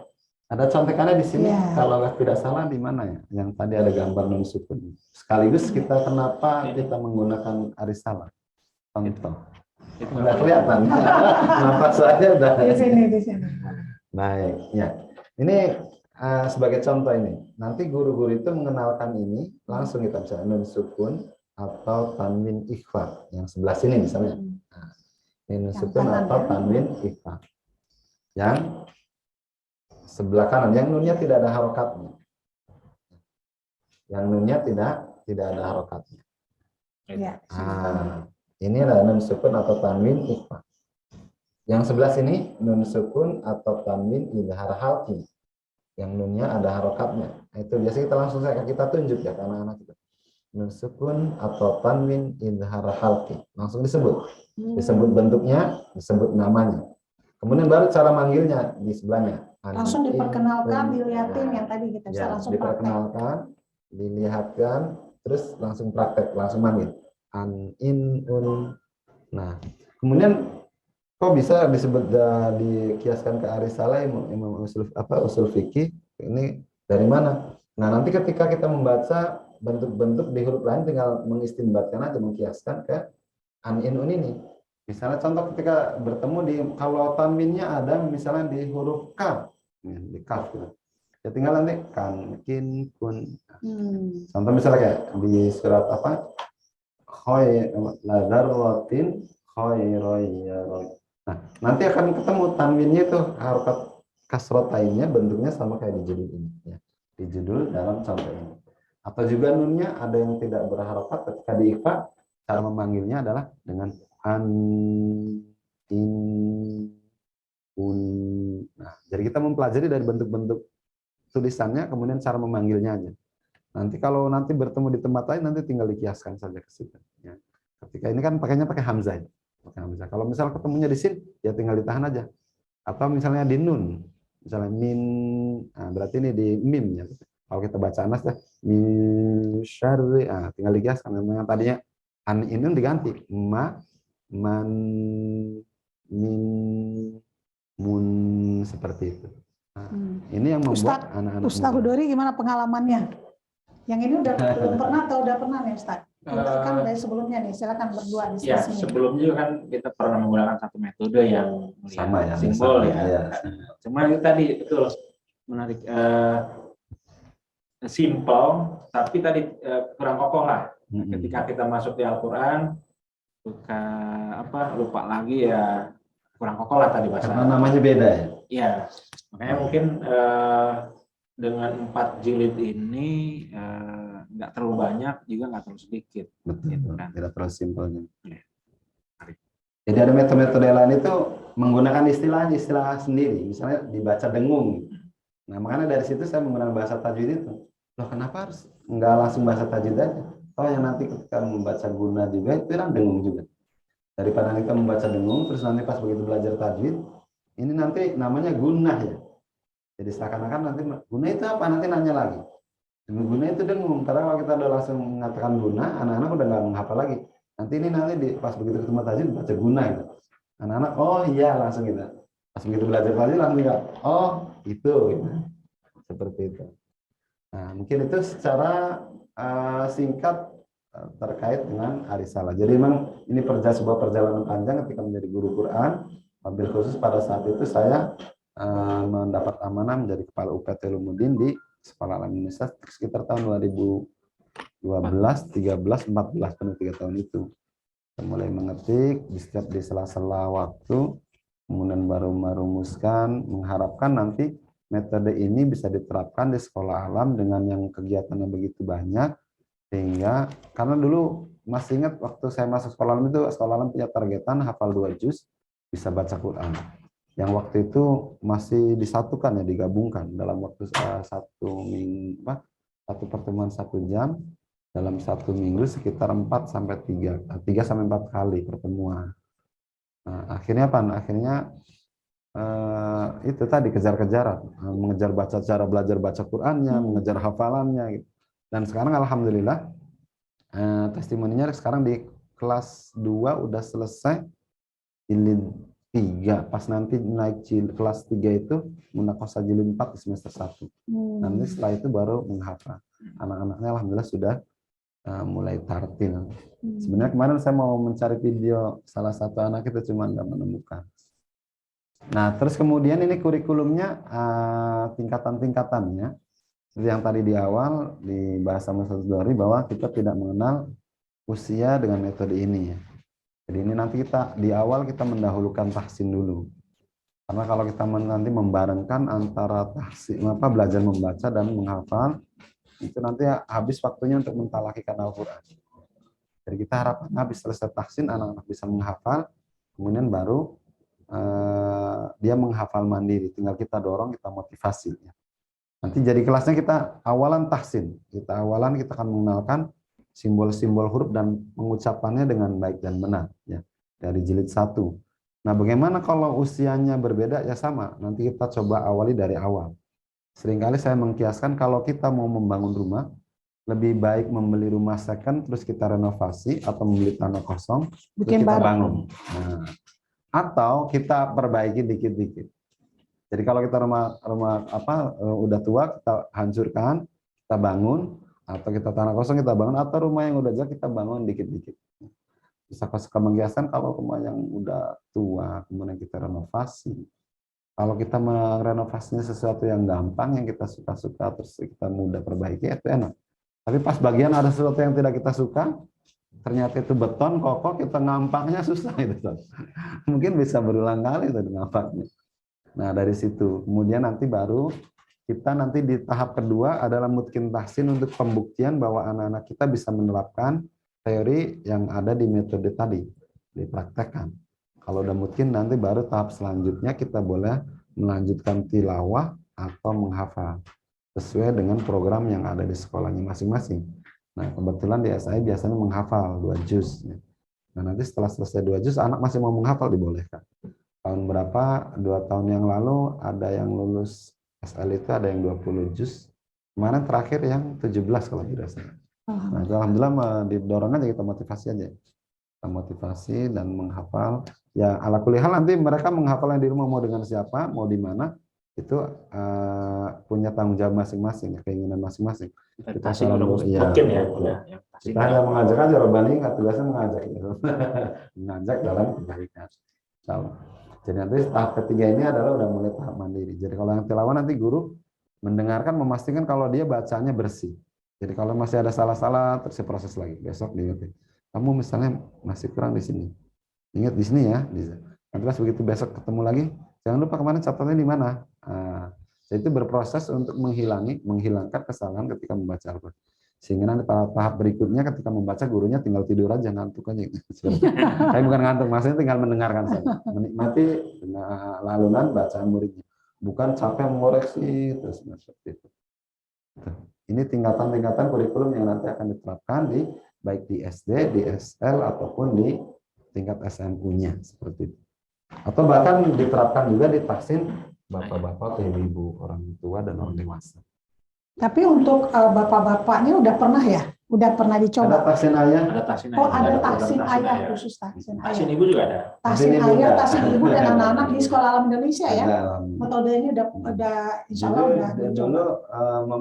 Ada contekannya di sini. Kalau tidak salah di mana ya? Yang tadi ada gambar nun sukun. Sekaligus kita kenapa kita menggunakan Arisalah. Contoh. Itu nggak kelihatan. Kenapa saya udah di sini. Baik, ya. Ini sebagai contoh ini. Nanti guru-guru itu mengenalkan ini langsung kita bisa nun sukun atau tanwin ikhfa yang sebelah sini misalnya. Nah, ini nun sukun atau tanwin ikhfa. yang sebelah kanan, yang nunnya tidak ada harokatnya. Yang nunnya tidak ada harokatnya. Ya. Ini adalah nun sukun atau tanwin ikhfa. Yang sebelah sini nun sukun atau tanwin idhar halqi. Yang nunnya ada harokatnya. Itu biasanya kita langsung kita tunjuk ya ke anak-anak kita. Nun sukun atau tanwin idhar halqi. Langsung disebut. Disebut bentuknya, disebut namanya. Kemudian baru cara manggilnya di sebelahnya. Langsung diperkenalkan, dilihatin yang tadi kita bisa langsung diperkenalkan, dilihatkan, terus langsung praktek, langsung manggil. An, in, un. Nah, kemudian kok bisa disebut dikiaskan ke arisalah imam usul fikih ini dari mana? Nah, nanti ketika kita membaca bentuk-bentuk di huruf lain tinggal mengistinbatkan aja, mengkiaskan ke an, in, un ini. Misalnya contoh ketika bertemu di kalau tanwinnya ada misalnya di huruf kaf, di kaf gitu. Ya tinggal nanti kan, kin, kun. Contoh misalnya kayak di surat apa? Khairotin, khairoyarot. Nah, nanti akan ketemu tanwinnya itu harokat kasrotainnya bentuknya sama kayak di judul ini ya. Di judul dalam contoh ini. Atau juga nunnya ada yang tidak berharokat ketika di ikhfa, cara memanggilnya adalah dengan an, in, un. Nah, jadi kita mempelajari dari bentuk-bentuk tulisannya, kemudian cara memanggilnya aja. Nanti kalau nanti bertemu di tempat lain, nanti tinggal dikiaskan saja ke situ. Ya. Ketika ini kan pakainya pakai hamzah. Pakai hamzah. Kalau misal ketemunya di sin, ya tinggal ditahan aja. Atau misalnya di nun, misalnya min, nah berarti ini di mim ya. Kalau kita baca anas ya, min syarri, tinggal dikiaskan. Memang tadinya an ini diganti ma, man, min, mun, seperti itu. Nah, ini yang membuat anak-anak Ustaz Hudori gimana pengalamannya? Yang ini udah belum pernah atau udah pernah nih Ustaz? Kan dari sebelumnya nih, silakan berdua di Ya, sini. sebelumnya juga kan kita pernah menggunakan satu metode yang sama ya, simbol sama, ya. Cuma itu tadi betul menarik, simple, tapi tadi kurang kokoh lah. Ketika kita masuk di Al-Quran, lupa lagi ya, kurang kokoh lah tadi bahasa. Karena namanya beda ya. Iya, makanya mungkin dengan 4 jilid ini nggak terlalu banyak, juga nggak terlalu sedikit. Betul, gitu kan. tidak terlalu simpelnya. Ya. Jadi ada metode-metode lain itu menggunakan istilah sendiri, misalnya dibaca dengung. Nah, makanya dari situ saya menggunakan bahasa tajwid itu. Loh, kenapa harus nggak langsung bahasa tajwid aja? Oh, yang nanti ketika membaca guna juga itu kan dengung juga. Daripada kita membaca dengung, terus nanti pas begitu belajar tajwid, ini nanti namanya gunah ya. Jadi seakan-akan nanti guna itu apa? Nanti nanya lagi. Guna itu dengung. Karena kalau kita udah langsung mengatakan guna, anak-anak udah nggak menghafal lagi. Nanti pas begitu ketemu tajwid baca guna gitu. Anak-anak, oh iya langsung gitu. Pas begitu belajar tajwid langsung nggak, oh itu gitu. Seperti itu. Nah, mungkin itu secara singkat terkait dengan arisalah. Jadi memang ini sebuah perjalanan panjang ketika menjadi guru Quran. Wabil khusus pada saat itu saya mendapat amanah menjadi kepala UPT Lumudin di Sekolah Alam Indonesia sekitar tahun 2012, 13, 14 penuh 3 tahun itu. Saya mulai mengetik di sela-sela waktu, kemudian baru merumuskan, mengharapkan nanti metode ini bisa diterapkan di sekolah alam dengan yang kegiatannya begitu banyak, sehingga karena dulu masih ingat waktu saya masuk sekolah alam itu, sekolah alam punya targetan hafal 2 juz, bisa baca Quran. Yang waktu itu masih disatukan ya, digabungkan dalam waktu satu pertemuan 1 jam, dalam 1 minggu sekitar 3 sampai 4 kali pertemuan. Nah, akhirnya apa? Akhirnya itu tadi kejar-kejaran, mengejar cara belajar baca Qurannya, mengejar hafalannya gitu. Dan sekarang alhamdulillah testimoninya sekarang di kelas 2 udah selesai jilid 3, pas nanti naik kelas 3 itu munakosah jilid 4 di semester 1. Nanti setelah itu baru menghafal. Anak-anaknya alhamdulillah sudah mulai tartil. Sebenarnya kemarin saya mau mencari video salah satu anak itu cuma nggak menemukan. Nah, terus kemudian ini kurikulumnya tingkatan-tingkatannya. Seperti yang tadi di awal di bahasa Ustaz Hudori bahwa kita tidak mengenal usia dengan metode ini ya. Jadi ini nanti kita di awal kita mendahulukan tahsin dulu. Karena kalau kita nanti membarengkan antara belajar membaca dan menghafal, itu nanti habis waktunya untuk mentalakikan Al-Quran. Jadi kita harapkan habis selesai tahsin, anak-anak bisa menghafal, kemudian baru dia menghafal mandiri. Tinggal kita dorong, kita motivasi. Nanti jadi kelasnya kita awalan tahsin. Kita akan mengenalkan simbol-simbol huruf dan mengucapannya dengan baik dan benar. Ya, dari jilid 1. Nah, bagaimana kalau usianya berbeda? Ya sama, nanti kita coba awali dari awal. Seringkali saya mengkiaskan kalau kita mau membangun rumah, lebih baik membeli rumah second, terus kita renovasi, atau membeli tanah kosong, terus kita bangun. Nah, atau kita perbaiki dikit-dikit. Jadi kalau kita rumah udah tua, kita hancurkan, kita bangun, atau kita tanah kosong, kita bangun, atau rumah yang udah jelek, kita bangun dikit-dikit. Bisa mengkiaskan kalau rumah yang udah tua, kemudian kita renovasi. Kalau kita merenovasinya sesuatu yang gampang, yang kita suka-suka, terus kita mudah perbaiki, itu enak. Tapi pas bagian ada sesuatu yang tidak kita suka, ternyata itu beton, kokoh, kita ngampaknya susah. Itu. Mungkin bisa berulang kali itu ngampaknya. Nah, dari situ. Kemudian nanti baru kita nanti di tahap kedua adalah mutkin tahsin untuk pembuktian bahwa anak-anak kita bisa menerapkan teori yang ada di metode tadi, dipraktekkan. Kalau udah mungkin nanti baru tahap selanjutnya kita boleh melanjutkan tilawah atau menghafal sesuai dengan program yang ada di sekolahnya masing-masing. Nah, kebetulan di SAI biasanya menghafal 2 juz. Nah, nanti setelah selesai 2 juz, anak masih mau menghafal dibolehkan. Tahun berapa? 2 tahun yang lalu ada yang lulus SL itu ada yang 20 juz. Kemarin terakhir yang 17 kalau tidak salah. Nah, alhamdulillah didorong aja kita motivasi aja. Kita motivasi dan menghafal. Ya, ala kulli hal nanti mereka menghafal yang di rumah mau dengan siapa, mau di mana, itu punya tanggung jawab masing-masing, keinginan masing-masing. Kita selalu kita hanya mengajak aja, Robani tugasnya mengajak gitu. Mengajak dalam kebaikan. Jadi nanti tahap ketiga ini adalah udah mulai tahap mandiri. Jadi kalau yang tilawah nanti guru mendengarkan, memastikan kalau dia bacanya bersih. Jadi kalau masih ada salah-salah, terus proses lagi. Besok diingetin. Kamu misalnya masih kurang di sini. Ingat di sini ya. Nanti pas begitu besok ketemu lagi, jangan lupa kemarin catatannya di mana. Jadi itu berproses untuk menghilangkan kesalahan ketika membaca Al-Quran. Sehingga nanti pada tahap berikutnya ketika membaca gurunya tinggal tidur aja, ngantuk aja. Saya bukan ngantuk, maksudnya tinggal mendengarkan saja. Menikmati lalunan bacaan muridnya. Bukan capek mengoreksi, terus seperti itu. Ini tingkatan-tingkatan kurikulum yang nanti akan diterapkan di baik di SD, di SL ataupun di tingkat SMU-nya seperti itu. Atau bahkan diterapkan juga di tahsin bapak-bapak, ibu-ibu, orang tua dan orang dewasa. Tapi untuk bapak-bapaknya udah pernah ya? Udah pernah dicoba? Ada tahsin ayah. Ada tahsin ayah. Oh, ada tahsin ayah khusus tahsin ayah. Tahsin ibu juga ada. Tahsin ayah, tahsin ibu dan anak-anak di sekolah alam Indonesia ya. Metodenya udah insya Allah udah dulu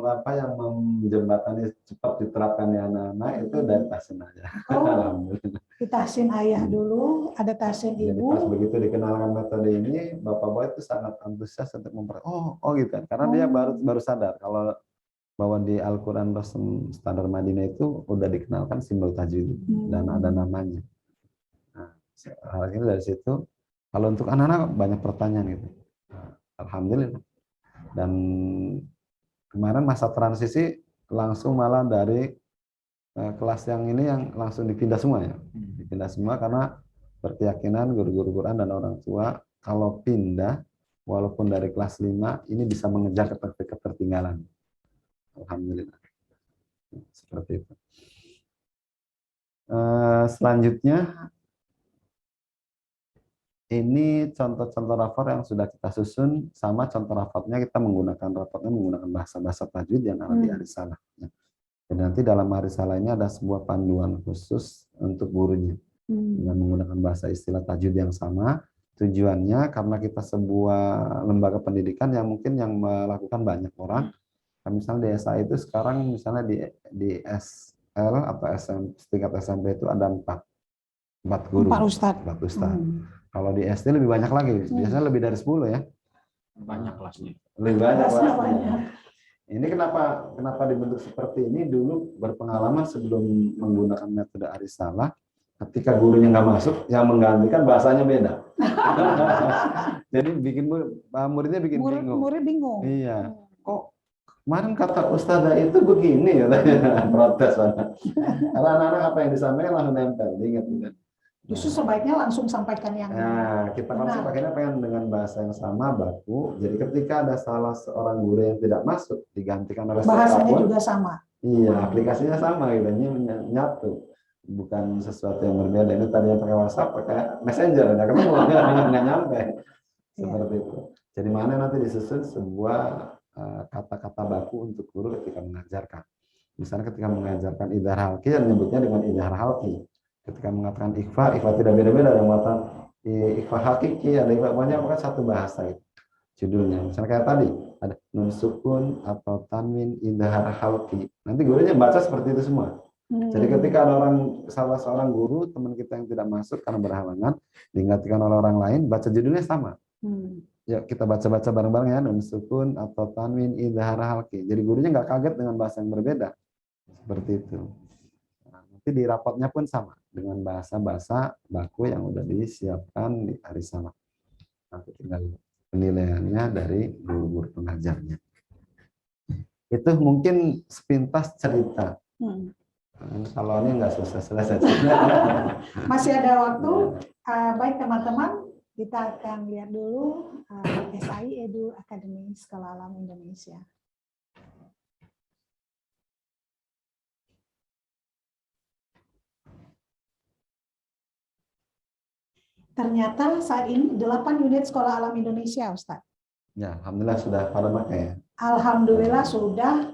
apa yang menjembatani cepat diterapkan di anak-anak itu dari tahsin ayah. Alhamdulillah. Di tahsin ayah dulu, ada tahsin Jadi ibu. pas begitu dikenalkan metode ini, bapak-bapak itu sangat antusias untuk gitu, karena dia baru sadar kalau bahwa di Al-Quran standar Madinah itu udah dikenalkan simbol tajwid dan ada namanya. Nah, akhirnya dari situ, kalau untuk anak-anak banyak pertanyaan gitu. Nah, alhamdulillah. Dan kemarin masa transisi langsung malah dari kelas yang ini yang langsung dipindah semua ya. Dipindah semua karena berkeyakinan guru-guru Quran dan orang tua kalau pindah walaupun dari kelas 5 ini bisa mengejar ketertinggalan. Alhamdulillah. Seperti itu. Selanjutnya ini contoh-contoh rapor yang sudah kita susun, sama contoh raportnya kita menggunakan bahasa-bahasa tajwid yang ada di Arisalah. Dan nanti dalam Arisalah ini ada sebuah panduan khusus untuk gurunya dengan menggunakan bahasa istilah tajwid yang sama. Tujuannya karena kita sebuah lembaga pendidikan yang mungkin yang melakukan banyak orang. Misalnya di SA itu sekarang misalnya di SL atau tingkat SMP itu ada 4 guru. 4 ustadz. Kalau di SD lebih banyak lagi, biasanya lebih dari 10 ya. Banyak kelasnya. Lebih banyak kelasnya. Ini kenapa dibentuk seperti ini? Dulu berpengalaman sebelum menggunakan metode Arisalah, Ketika gurunya nggak masuk, yang menggantikan bahasanya beda. Jadi bikin muridnya bikin bingung. Murid bingung. Iya. Kok kemarin kata ustazah itu begini ya, protes banget. Karena anak-anak apa yang disampaikan langsung nempel, diingat kan. Justru sebaiknya langsung sampaikan yang Nah, kita langsung pakainya pengen dengan bahasa yang sama, baku. Jadi ketika ada salah seorang guru yang tidak masuk, digantikan oleh bahasanya siapapun, juga sama. iya, aplikasinya sama gitu, nyatu. Bukan sesuatu yang berbeda. Ini tadinya pakai WhatsApp, pakai Messenger, nggak ketemu, nggak nyampe. Seperti itu. Jadi mana nanti disusun sebuah kata-kata baku untuk guru ketika mengajarkan. Misalnya ketika mengajarkan idhar halki, yang menyebutnya dengan idhar halki. Ketika mengatakan ikhfa tidak beda-beda. Ada yang mengatakan ikhfa hakiki, ada ikhfa, banyak satu bahasa itu. Judulnya, misalnya kayak tadi, ada nun sukun atau tanwin idhar halki. Nanti gurunya baca seperti itu semua. Jadi ketika ada salah seorang guru, teman kita yang tidak masuk karena berhalangan, digantikan oleh orang lain, baca judulnya sama. Ya, kita baca-baca bareng-bareng ya, nun sukun atau tanwin idhar halki. Jadi gurunya nggak kaget dengan bahasa yang berbeda. Seperti itu. Nah, nanti di rapotnya pun sama dengan bahasa-bahasa baku yang udah disiapkan di hari sama. Nanti tinggal penilaiannya dari guru-guru pengajarnya. Itu mungkin sepintas cerita. Kalau ini nggak selesai. Masih ada waktu. Baik teman-teman, kita akan lihat dulu SAI Edu Academy Sekolah Alam Indonesia. Ternyata saat ini 8 unit Sekolah Alam Indonesia, Ustaz. Ya, alhamdulillah sudah pada pakai ya. Alhamdulillah sudah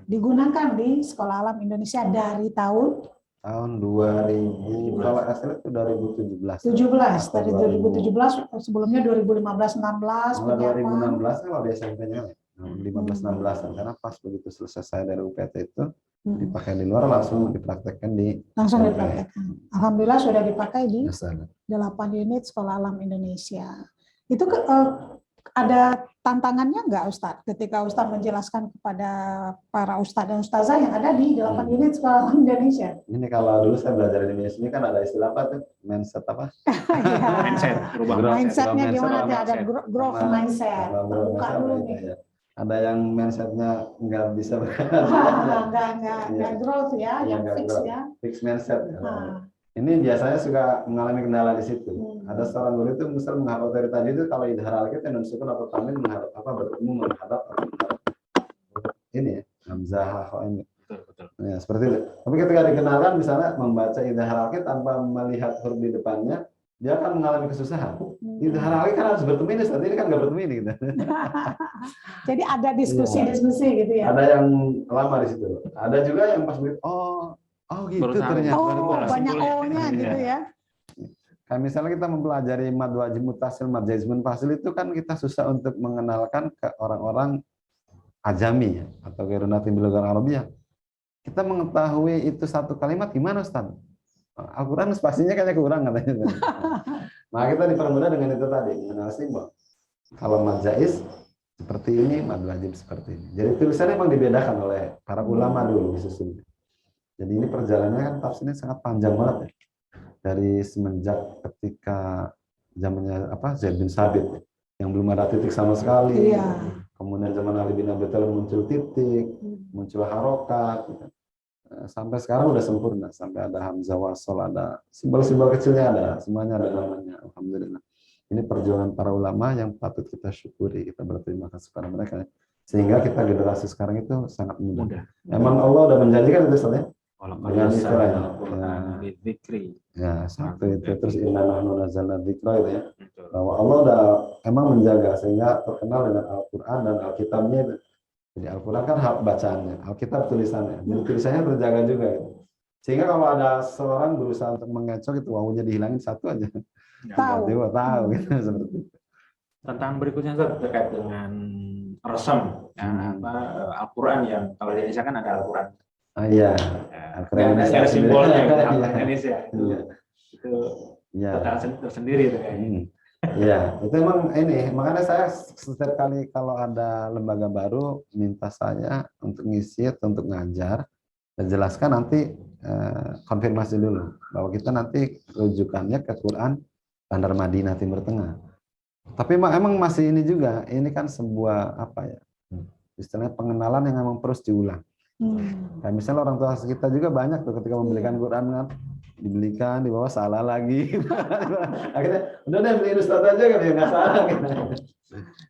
digunakan di Sekolah Alam Indonesia dari tahun 2000, kalau asli itu 2017. Dari 2017, sebelumnya 2015-16. Mulai 2016 kalau di SMP-nya 15-16, karena pas begitu selesai saya dari UPT itu dipakai di luar, langsung dipraktekkan langsung dipraktekkan. Alhamdulillah sudah dipakai di 8 unit Sekolah Alam Indonesia. Itu ada tantangannya nggak Ustadz ketika Ustadz menjelaskan kepada para Ustadz dan Ustazah yang ada di 8 unit Sekolah Alam Indonesia? Ini kalau dulu saya belajar di Indonesia ini kan ada istilah apa tuh? Mindset apa? Mindset, berubah mindsetnya gimana? Ada growth mindset. Buka dulu nih. Ada yang mindsetnya nggak bisa nggak growth ya, yang fix ya. Fix mindset. Ini biasanya suka mengalami kendala di situ. Ada seorang guru itu misal menghafal dari tadi itu kalau idhar halki nun sukun atau tanwin menghadap bertemu menghadap ini ya, hamzah ini. Betul. Ya, seperti itu. Tapi ketika dikenalkan misalnya membaca idhar halki tanpa melihat huruf di depannya, dia akan mengalami kesusahan. Idhar halki kan harus bertemu ini, saat ini kan nggak bertemu ini gitu. Jadi ada diskusi gitu ya. Ada yang lama di situ. Ada juga yang pas begitu, oh gitu ternyata. Oh, banyak O-nya gitu ya. Kayak misalnya kita mempelajari mad wajib mutasil, mad jazmun fasil itu kan kita susah untuk mengenalkan ke orang-orang ajami ya, atau gerunati bilogal Arabiyah. Kita mengetahui itu satu kalimat gimana Ustaz? Al-Quran spasinya kayaknya kurang katanya. Maka kita dipermudah dengan itu tadi, mengenal simbol. Kalau mad jaiz seperti ini, mad wajib seperti ini. Jadi tulisannya memang dibedakan oleh para ulama dulu disusun. Jadi ini perjalanannya kan tafsirnya sangat panjang banget ya. Dari semenjak ketika zamannya Zaid bin Sabit yang belum ada titik sama sekali. Iya. Kemudian zaman Ali bin Abi Thalib muncul titik, muncul harokat gitu. Sampai sekarang udah sempurna, sampai ada hamzah wasol, ada simbol-simbol kecilnya ada, semuanya ada namanya. Alhamdulillah. Ini perjuangan para ulama yang patut kita syukuri, kita berterima kasih kepada mereka. Sehingga kita generasi sekarang itu sangat mudah. Emang Allah udah menjanjikan itu soalnya. Dengan istilahnya. Ya, satu itu. Terus inna nahnu nazzalna dzikra itu ya. Bahwa Allah udah emang menjaga sehingga terkenal dengan Al-Qur'an dan Alkitabnya. Jadi Al-Quran kan hak bacaannya, Alkitab tulisannya. Jadi tulisannya terjaga juga gitu. Sehingga kalau ada seorang berusaha untuk mengecoh itu wawunya dihilangin satu aja. Tahu gitu seperti itu. Tantangan berikutnya terkait dengan resem Al-Quran yang kalau di Indonesia kan ada Al-Quran. Iya. Al-Quran ada simbolnya Al-Quran Indonesia. Itu tantangan tersendiri itu kayaknya. Ya, itu emang ini. Makanya saya setiap kali kalau ada lembaga baru minta saya untuk ngisi, untuk ngajar dan jelaskan nanti konfirmasi dulu bahwa kita nanti rujukannya ke Quran Bandar Madinah Timur Tengah. Tapi emang masih ini juga, ini kan sebuah apa ya, istilahnya pengenalan yang memang terus diulang. Kayak misalnya orang tua kita juga banyak tuh ketika membelikan Quran kan, dibelikan di bawah salah lagi. Akhirnya udah deh beli Ustaz aja kan ya nggak salah.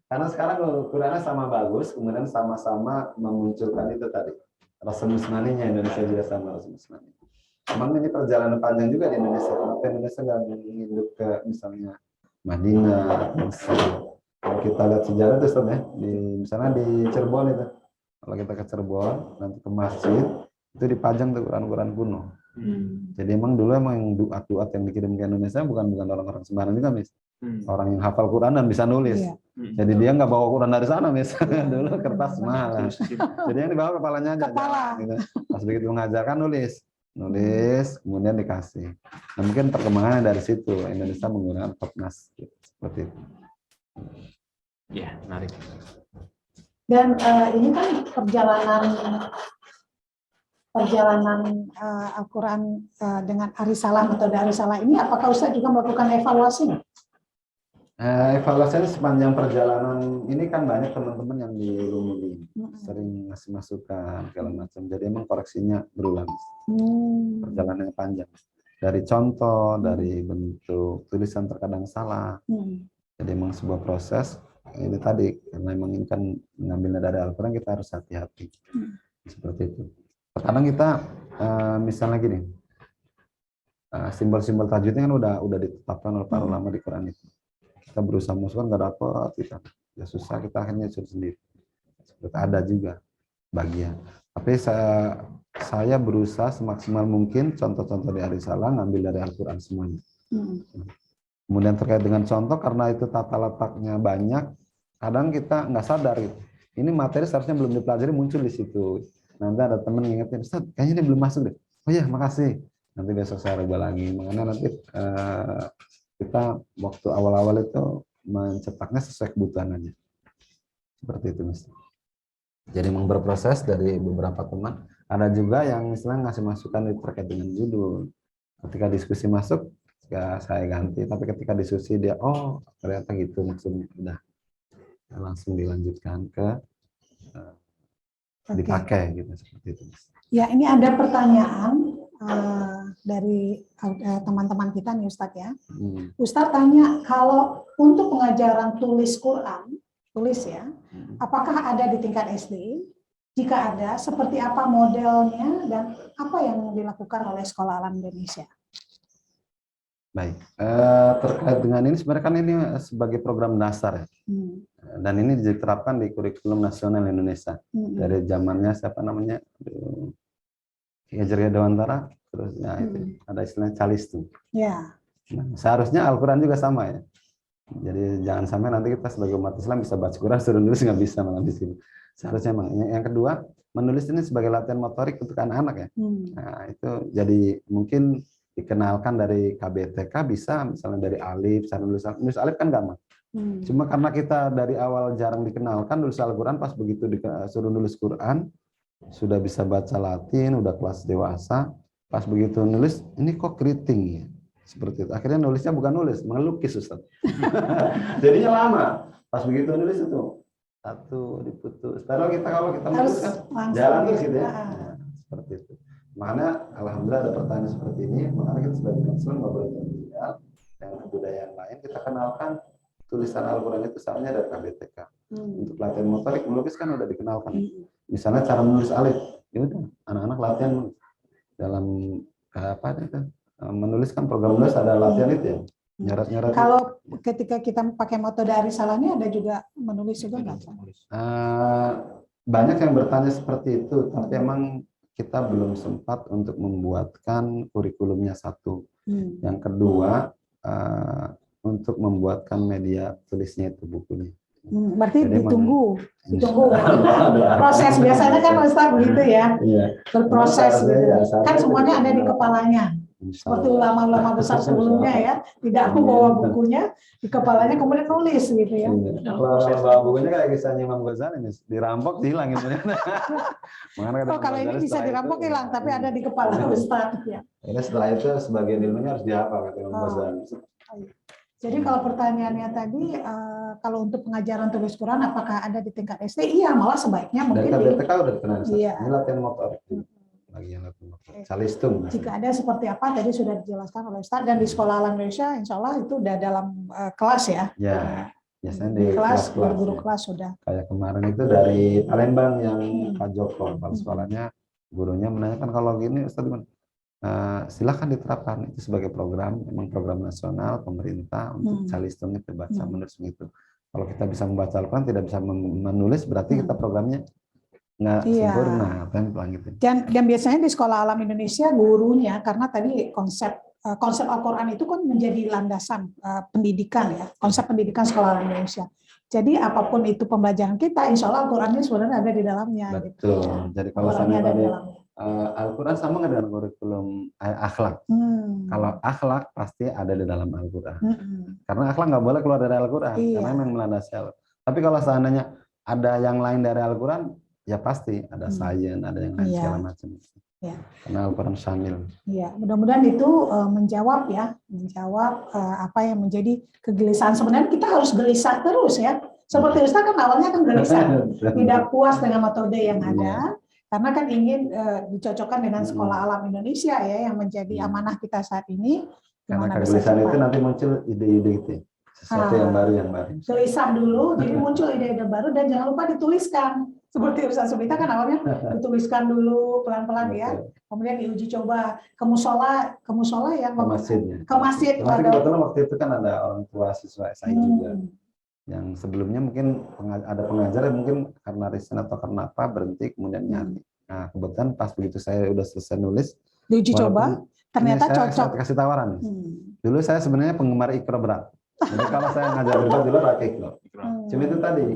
Karena sekarang Qurannya sama bagus, kemudian sama-sama memunculkan itu tadi rasa musmaninya. Indonesia juga sama rasa musmani. Memang ini perjalanan panjang juga di Indonesia. Kenapa Indonesia nggak menginduk ke misalnya Madinah, Mesir. Kalau kita lihat sejarah itu ya, misalnya di Cirebon itu. Kalau kita ke Cirebon, nanti ke masjid, itu dipajang tuh Quran-Quran kuno. Jadi emang dulu duat-duat yang dikirim ke Indonesia bukan orang-orang sembarang juga, Mis. Orang yang hafal Quran dan bisa nulis. Jadi dia nggak bawa Quran dari sana, Mis. Dulu kertas mahal. Jadi yang dibawa kepalanya aja. Gitu. Pas begitu mengajarkan nulis, kemudian dikasih. Nah, mungkin perkembangannya dari situ Indonesia menggunakan Kopnas gitu, seperti itu. Ya, menarik. Dan ini kan perjalanan Al-Quran dengan Arisalah, metode Arisalah ini, apakah Ustaz juga melakukan evaluasi? Evaluasinya sepanjang perjalanan ini kan banyak teman-teman yang di Lumuri sering ngasih masukan segala macam. Jadi emang koreksinya berulang. Perjalanannya panjang. Dari contoh, dari bentuk tulisan terkadang salah. Jadi emang sebuah proses. Ini tadi karena emang ini kan mengambilnya dari Al-Quran, kita harus hati-hati. Seperti itu. Terkadang kita misalnya gini, simbol-simbol tajwidnya kan udah ditetapkan oleh para ulama di Quran itu. Kita berusaha masukkan nggak dapat, kita ya susah, kita akhirnya suruh sendiri. Seperti ada juga bagian. Tapi saya berusaha semaksimal mungkin contoh-contoh di Arisalah ngambil dari Al-Quran semuanya. Kemudian terkait dengan contoh, karena itu tata letaknya banyak, kadang kita nggak sadar gitu. Ini materi seharusnya belum dipelajari, muncul di situ. Nanti ada teman ngingetin, Ustaz, kayaknya ini belum masuk deh. Oh iya, makasih. Nanti besok saya rubah lagi. Makanya nanti kita waktu awal-awal itu mencetaknya sesuai kebutuhan aja. Seperti itu, Mas. Jadi memang berproses dari beberapa teman. Ada juga yang misalnya ngasih masukan terkait dengan judul. Ketika diskusi masuk, ya saya ganti. Tapi ketika diskusi dia, oh ternyata gitu maksudnya. Udah langsung dilanjutkan ke dipakai gitu, seperti itu. Ya, ini ada pertanyaan dari teman-teman kita nih Ustadz ya. Ustadz tanya, kalau untuk pengajaran tulis Quran, tulis ya, apakah ada di tingkat SD? Jika ada, seperti apa modelnya dan apa yang dilakukan oleh Sekolah Alam Indonesia? Baik, terkait dengan ini sebenarnya kan ini sebagai program dasar ya. Dan ini diterapkan di kurikulum nasional Indonesia. Dari zamannya siapa namanya? Hajar Dewantara, terus ya itu ada istilah calistung. Ya. Nah, seharusnya Al-Quran juga sama ya. Jadi jangan sampai nanti kita sebagai umat Islam bisa baca Quran suruh nulis nggak bisa malah di sini. Seharusnya emang. Yang kedua, menulis ini sebagai latihan motorik untuk anak-anak ya. Nah, itu jadi mungkin dikenalkan dari KBTK bisa, misalnya dari alif, cara nulis alif kan gampang. Cuma karena kita dari awal jarang dikenalkan nulis Al-Quran, pas begitu disuruh nulis Quran, sudah bisa baca Latin, udah kelas dewasa, pas begitu nulis, ini kok keriting ya? Seperti itu. Akhirnya nulisnya bukan nulis, melukis Ustaz. Jadinya lama. Pas begitu nulis itu, satu diputus. Kalau kita nulis kan jalan terus gitu ya. Nah, seperti itu. Makanya alhamdulillah ada pertanyaan seperti ini, makanya kita sebagai Muslim nggak boleh tertinggal dengan kebudayaan lain. Kita kenalkan tulisan Al-Quran itu seharusnya dari KBTK. Untuk latihan motorik melukis kan udah dikenalkan. Misalnya cara menulis alif, ya udah anak-anak latihan dalam apa itu menuliskan program menulis ada latihan itu ya. Nyarat-nyarat. Kalau ketika kita pakai metode Arisalahnya ada juga menulis juga nggak? Banyak yang bertanya seperti itu, tapi emang kita belum sempat untuk membuatkan kurikulumnya satu. Yang kedua, untuk membuatkan media tulisnya itu bukunya. Berarti jadi ditunggu proses biasanya kan Ustaz begitu ya, berproses gitu. Kan semuanya ada di kepalanya. Seperti ulama-ulama besar sebelumnya ya, tidak membawa bukunya, di kepalanya kemudian nulis gitu ya. Kalau bawa bukunya kayak kisahnya Imam Ghazali nih, dirampok hilang gitu. Oh, kalau ini bisa dirampok hilang, tapi ada di kepala Ustaz ya. Ini setelah itu sebagian ilmunya harus dihafal kata Imam Ghazali. Jadi kalau pertanyaannya tadi, kalau untuk pengajaran tulis Quran, apakah ada di tingkat SD? Iya, malah sebaiknya mungkin dari DTK udah dikenal. Iya. Ini latihan motor. Bagian latihan motor. Calistung. Jika ada seperti apa, tadi sudah dijelaskan oleh Ustaz, dan di Sekolah Alam Indonesia, insya Allah itu udah dalam kelas ya. Ya, biasanya di kelas, ya. guru-guru kelas sudah. Kayak kemarin itu dari Palembang yang Pak Joko, kepala sekolahnya, gurunya menanyakan kalau gini, Ustaz, silakan diterapkan itu sebagai program, memang program nasional pemerintah untuk calistung itu baca menulis itu. Kalau kita bisa membaca Al-Quran, tidak bisa menulis, berarti kita programnya nggak sempurna, gitu. Dan biasanya di Sekolah Alam Indonesia gurunya, karena tadi konsep Al-Quran itu kan menjadi landasan pendidikan ya, konsep pendidikan Sekolah Alam Indonesia. Jadi apapun itu pembelajaran kita, insya Allah Al-Qurannya sebenarnya ada di dalamnya. Betul. Gitu. Jadi kalau sampai tadi Al-Quran sama nggak dengan kurikulum akhlak? Kalau akhlak pasti ada di dalam Al-Quran. Karena akhlak nggak boleh keluar dari Al-Quran, karena memang melandasi Al-Quran. Tapi kalau seandainya ada yang lain dari Al-Quran, ya pasti ada sains, ada yang lain segala macam. Ya. Karena Al-Quran syamil. Ya, mudah-mudahan itu menjawab apa yang menjadi kegelisahan. Sebenarnya kita harus gelisah terus ya. Seperti Ustaz kan awalnya kan gelisah, tidak puas dengan metode yang ada, karena kan ingin dicocokkan dengan Sekolah Alam Indonesia ya, yang menjadi amanah kita saat ini. Karena kegelisahan itu nanti muncul ide-ide itu. Sesuatu yang baru. Gelisah dulu, jadi muncul ide-ide baru, dan jangan lupa dituliskan. Seperti Ustaz Subita kan awalnya dituliskan dulu pelan-pelan ya, kemudian diuji coba ke musola yang ke masjid. Kebetulan waktu itu kan ada orang tua siswa SI juga, yang sebelumnya mungkin ada pengajar yang mungkin karena resign atau karena apa berhenti kemudian nyari. Nah kebetulan pas begitu saya udah selesai nulis, diuji coba, ternyata cocok. Saya kasih tawaran. Dulu saya sebenarnya penggemar Iqra berat. Jadi kalau saya ngajar berat dulu pakai Iqra. Cuma itu tadi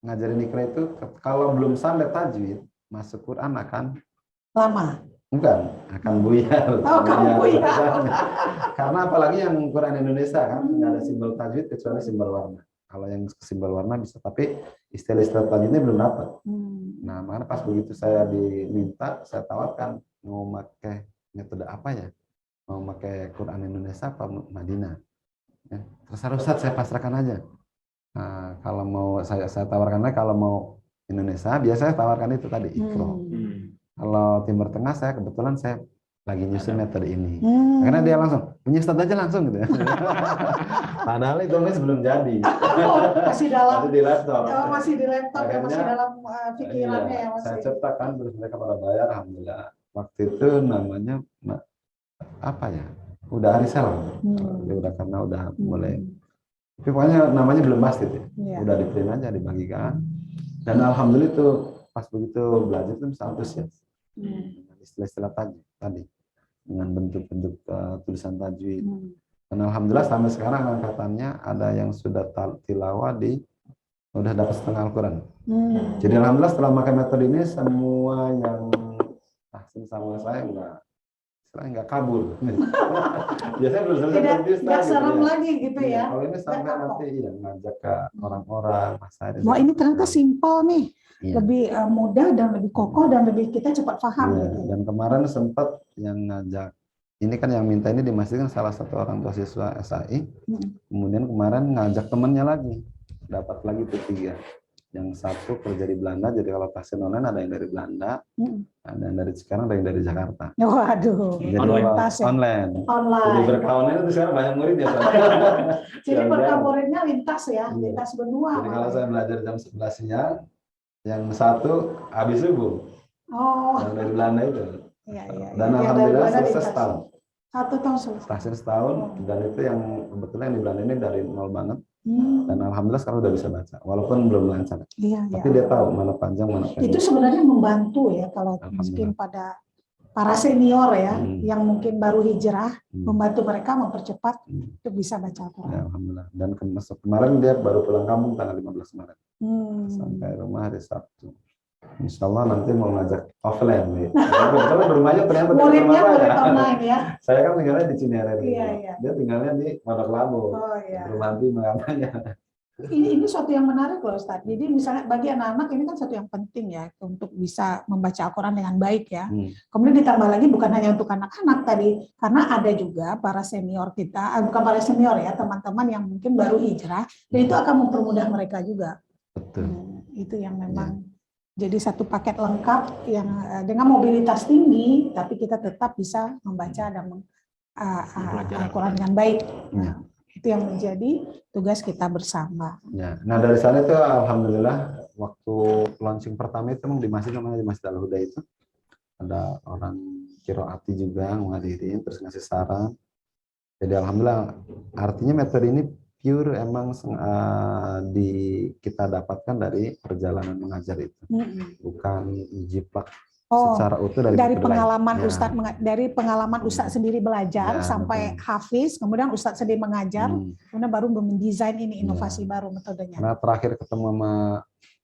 ngajarin Iqra itu kalau belum sampai tajwid masuk Quran akan lama. Bukan, akan buyar. Karena apalagi yang Quran Indonesia kan nggak ada simbol tajwid kecuali simbol warna. Kalau yang simbol warna bisa, tapi istilah-istilah tajwidnya belum dapat. Nah, makanya pas begitu saya diminta, saya tawarkan mau pakai metode apa ya? Mau pakai Quran Indonesia apa Madinah? Ya, terserah Ustaz, saya pasrahkan aja. Nah, kalau mau saya tawarkan lagi, kalau mau Indonesia, biasanya tawarkan itu tadi Iqra. Kalau Timur Tengah saya kebetulan saya lagi nyusun metode ini. Karena dia langsung punya Ustaz aja langsung gitu. Padahal itu sebelum jadi. Masih dalam di laptop. Masih di laptop, masih dalam pikirannya ya masih. Saya ciptakan terus mereka pada bayar, alhamdulillah. Waktu itu namanya apa ya? Udah Arisal. Udah karena udah mulai. Tapi pokoknya namanya belum pasti tuh. Udah di-print aja, dibagikan. Dan alhamdulillah itu pas begitu belajar itu bisa antusias. Istilah-istilah tadi dengan bentuk-bentuk tulisan tajwid. Dan alhamdulillah sampai sekarang angkatannya ada yang sudah tilawah udah dapat setengah Al-Quran. Jadi alhamdulillah setelah pakai metode ini semua yang tahsin sama saya nggak kabur. Biasanya belum selesai tidak serem lagi gitu ya. Kalau ini sampai nanti ngajak ke orang-orang. Wah ini ternyata simpel nih. Lebih mudah dan lebih kokoh dan lebih kita cepat paham. Gitu. Dan kemarin sempat yang ngajak, ini kan yang minta ini dimasukkan salah satu orang tua siswa SAI. Kemudian kemarin ngajak temannya lagi, dapat lagi tuh 3. Yang satu kerja di Belanda, jadi kalau tahsin online ada yang dari Belanda, ada yang dari sekarang, ada yang dari Jakarta. Waduh. Jadi online. Jadi berkah online itu sekarang banyak murid ya. Jadi berkah muridnya lintas ya, lintas benua. Jadi kalau saya belajar jam 11 siang, yang satu habis subuh. Yang dari Belanda itu. Dan alhamdulillah selesai setahun. 1 tahun selesai. Tahsin setahun, dan itu yang kebetulan yang di Belanda ini dari nol banget. Dan alhamdulillah sekarang udah bisa baca, walaupun belum lancar. Tapi dia tahu mana panjang, mana pendek. Itu sebenarnya membantu ya kalau mungkin pada para senior ya, yang mungkin baru hijrah, membantu mereka mempercepat untuk bisa baca Al-Quran. Ya, alhamdulillah. Dan kemarin dia baru pulang kampung tanggal 15 Maret. Sampai rumah hari Sabtu. Insya Allah nanti mau ngajak offline nih. Kebetulan rumahnya ternyata di Muridnya rumah murid saya. online ya. Saya kan tinggalnya di Cinere. Iya, iya. Dia tinggalnya di Pondok Labu. Oh iya. Bermanti mengatanya. Ini suatu yang menarik loh Ustaz. Jadi misalnya bagi anak-anak ini kan suatu yang penting ya untuk bisa membaca Al-Quran dengan baik ya. Kemudian ditambah lagi bukan hanya untuk anak-anak tadi, karena ada juga para senior kita, bukan para senior ya, teman-teman yang mungkin baru hijrah, dan itu akan mempermudah mereka juga. Betul. Itu yang memang jadi satu paket lengkap yang dengan mobilitas tinggi, tapi kita tetap bisa membaca dan Al-Quran dengan baik. Ya. Itu yang menjadi tugas kita bersama. Ya. Nah dari sana itu alhamdulillah waktu launching pertama itu memang di masjid namanya di Masjid Al-Huda itu ada orang kiroati juga menghadirin terus ngasih saran. Jadi alhamdulillah artinya metode ini pure emang kita dapatkan dari perjalanan mengajar itu, bukan jiplak secara utuh dari pengalaman Ustadz, dari pengalaman Ustadz sendiri belajar sampai hafiz, kemudian Ustadz sendiri mengajar, kemudian baru mendesain ini inovasi baru metodenya. Karena terakhir ketemu sama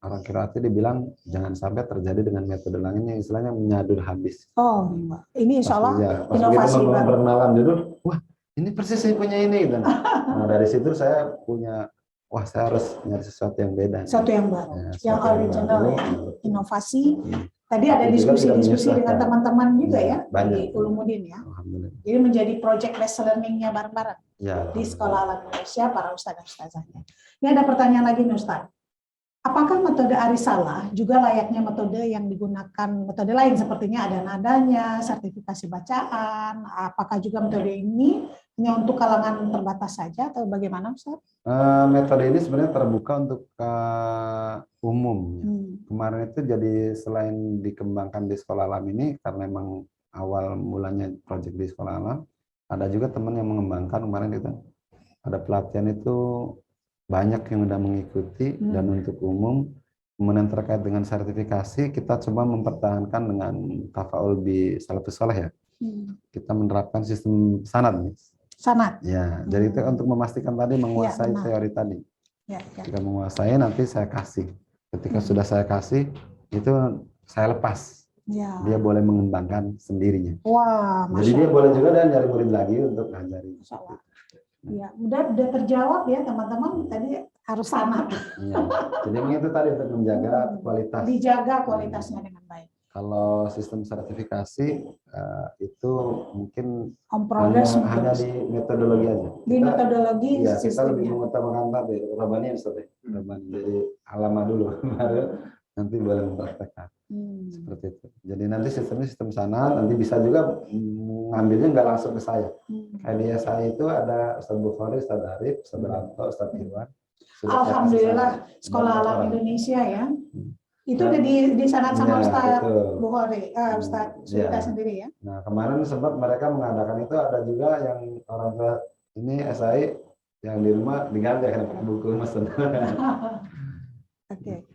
orang Kirati dibilang jangan sampai terjadi dengan metode lainnya, istilahnya menyadur habis. Oh, ini insya Allah inovasi baru. Perkenalan dulu, wah ini persis saya punya ini. Nah dari situ saya punya, wah saya harus nyari sesuatu yang beda. Sesuatu yang baru, yang original ya, inovasi. Tadi ada diskusi-diskusi dengan teman-teman juga ya di Ulumuddin ya. Jadi menjadi project based learning-nya bareng-bareng di Sekolah Alam Indonesia para ustadz dan ustazahnya. Ini ada pertanyaan lagi nih Ustadz. Apakah metode Arisalah juga layaknya metode yang digunakan metode lain sepertinya ada nadanya, sertifikasi bacaan? Apakah juga metode ini hanya untuk kalangan terbatas saja atau bagaimana Ustadz? Metode ini sebenarnya terbuka untuk umum. Kemarin itu jadi selain dikembangkan di Sekolah Alam ini karena memang awal mulanya proyek di Sekolah Alam, ada juga teman yang mengembangkan kemarin itu. Ada pelatihan itu banyak yang sudah mengikuti dan untuk umum. Kemudian terkait dengan sertifikasi kita coba mempertahankan dengan tafaul bi salafus saleh ya. Kita menerapkan sistem sanad nih. Sanad. Ya, jadi itu untuk memastikan tadi menguasai teori tadi. Jika menguasai nanti saya kasih. Ketika sudah saya kasih itu saya lepas. Dia boleh mengembangkan sendirinya. Wah, jadi dia boleh juga dan nyari murid lagi untuk ngajarin. Ya, udah terjawab ya teman-teman, tadi harus sanad. Ya, jadi itu tadi untuk menjaga kualitas. Dijaga kualitasnya dengan baik. Kalau sistem sertifikasi itu mungkin hanya di metodologi aja. Di metodologi ya, kita lebih mengutamakan tadi Rabani dari alama dulu baru nanti boleh mempraktekkan. Seperti itu. Jadi nanti sistemnya sistem sana, nanti bisa juga ngambilnya nggak langsung ke saya. Kayak di saya itu ada Ustadz Bukhari, Ustadz Arif, Ustadz Ranto, Ustadz Irwan. Alhamdulillah Sekolah Alam Indonesia ya. Itu udah di sanad sama Ustadz Bukhari, Ustadz Sulita sendiri ya. Nah kemarin sempat mereka mengadakan itu ada juga yang orang tua ini SAI yang di rumah diganti dengan buku Mas. Oke.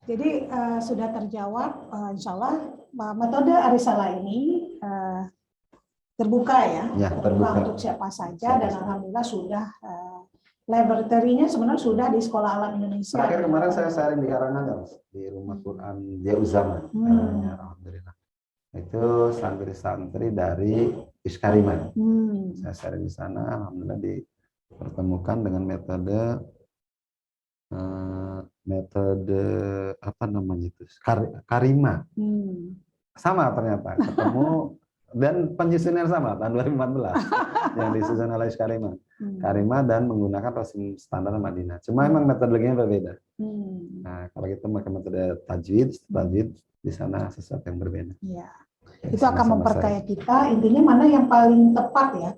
Jadi sudah terjawab, insya Allah metode Arisalah ini terbuka ya, terbuka untuk siapa saja dan alhamdulillah sudah laboratorinya sebenarnya sudah di Sekolah Alam Indonesia. Terakhir kemarin saya sharing di Karanganyar di Rumah Quran Dia Uzama, alhamdulillah. Itu santri-santri dari Iskariman. Saya sharing di sana, alhamdulillah dipertemukan dengan metode apa namanya itu Karima sama ternyata ketemu dan penyusunan sama tahun 2014 yang disusun oleh Karima dan menggunakan resim standar Madinah. Cuma memang metodologinya berbeda. Nah kalau kita pakai metode tajwid di sana sesuatu yang berbeda. Ya. Itu akan memperkaya kita. Intinya mana yang paling tepat ya?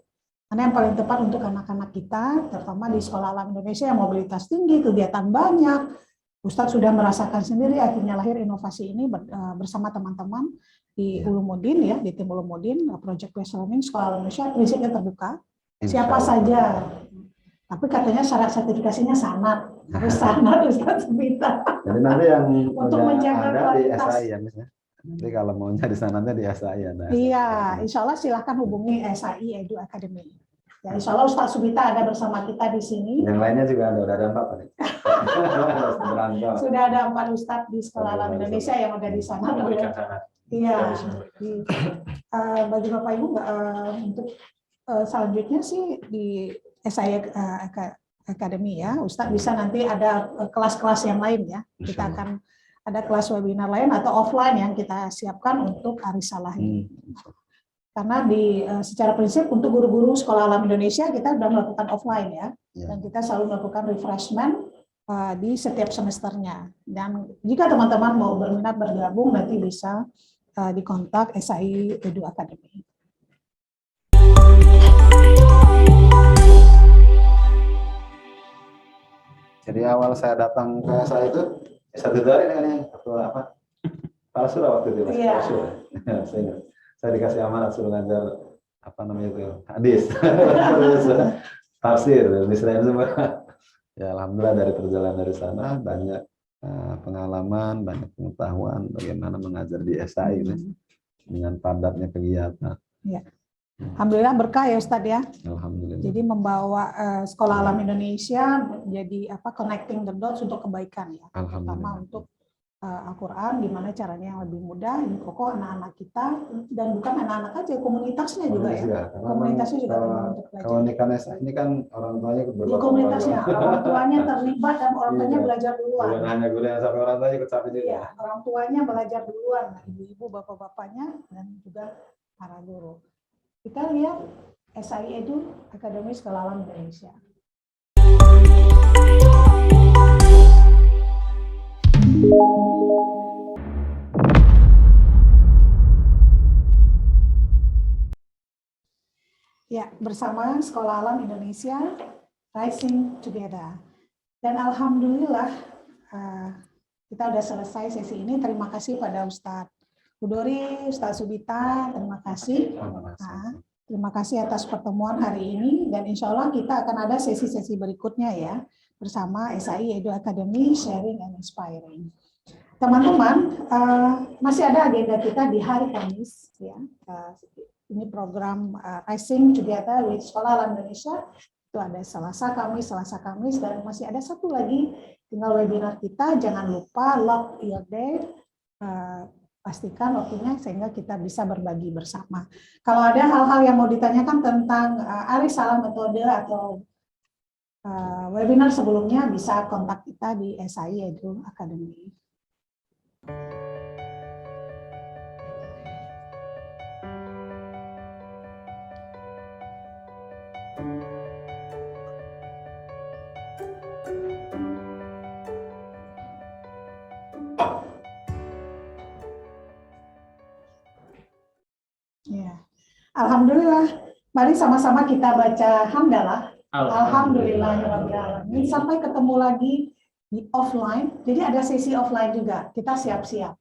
Mana yang paling tepat untuk anak-anak kita, terutama di Sekolah Alam Indonesia yang mobilitas tinggi, kegiatan banyak. Ustadz sudah merasakan sendiri akhirnya lahir inovasi ini bersama teman-teman di Ulumuddin ya, di tim Ulumuddin, Project Based Learning Sekolah Alam Indonesia, prinsipnya terbuka. Siapa saja. Tapi katanya syarat sertifikasinya sanad. Harus sanad Ustadz Sulita. Jadi nanti yang untuk menjaga ada kualitas. di SAI ya, Miss ya. Nanti kalau maunya di sanadnya di SAI ada. Iya, insya Allah silahkan hubungi SAI Edu Academy. Ya, insya Allah Ustaz Subita ada bersama kita di sini. Yang lainnya juga udah ada 4 nih. Sudah ada 4 Ustadz di Sekolah Alam Indonesia yang ada di sana. Iya. Bagi Bapak Ibu untuk selanjutnya sih di SI Academy ya, Ustadz bisa nanti ada kelas-kelas yang lain ya. Kita akan ada kelas webinar lain atau offline yang kita siapkan untuk Arisalah ini. Karena secara prinsip untuk guru-guru Sekolah Alam Indonesia kita sudah melakukan offline ya, dan kita selalu melakukan refreshment di setiap semesternya. Dan jika teman-teman mau berminat bergabung nanti bisa dikontak SI Edu Academy. Jadi awal saya datang ke saya itu satu dari dengan ketua apa? Pak Surah waktu itu. Iya. Saya dikasih amanat suruh ngajar apa namanya itu hadis, tafsir, misalnya semua. Ya alhamdulillah dari perjalanan dari sana banyak pengalaman, banyak pengetahuan bagaimana mengajar di SI dengan padatnya kegiatan. Ya. Alhamdulillah berkah ya Ustadz ya. Alhamdulillah. Jadi membawa Sekolah Alam Indonesia menjadi connecting the dots untuk kebaikan ya. Terutama untuk Al-Quran, gimana caranya yang lebih mudah, ini kokoh anak-anak kita, dan bukan anak-anak aja, komunitasnya juga ya. Komunitasnya juga untuk belajar. Kalau ini kan orang tuanya di komunitasnya, orang tuanya terlibat dan orang tuanya belajar duluan. Bukan hanya guru yang sampai orang tuanya ikut sampai juga. Iya, orang tuanya belajar duluan, ibu-ibu, bapak-bapaknya, dan juga para guru. Kita lihat SI Edu Akademi Sekolah Alam Indonesia. Ya, bersama Sekolah Alam Indonesia, Rising Together. Dan alhamdulillah kita sudah selesai sesi ini. Terima kasih pada Ustadz Hudori, Ustadz Subita, terima kasih. Terima kasih atas pertemuan hari ini, dan insya Allah kita akan ada sesi-sesi berikutnya ya, bersama SI Edu Academy, Sharing and Inspiring. Teman-teman, masih ada agenda kita di hari Kamis ya. Ini program Rising Together with Sekolah Alam Indonesia. Itu ada Selasa Kamis, dan masih ada satu lagi tinggal webinar kita. Jangan lupa lock your day, pastikan waktunya sehingga kita bisa berbagi bersama. Kalau ada hal-hal yang mau ditanyakan tentang Arisalah metode atau webinar sebelumnya, bisa kontak kita di SI Edu Academy. Ya. Alhamdulillah. Mari sama-sama kita baca hamdalah. Alhamdulillahirrahmanirrahim. Sampai ketemu lagi di offline. Jadi ada sesi offline juga. Kita siap-siap.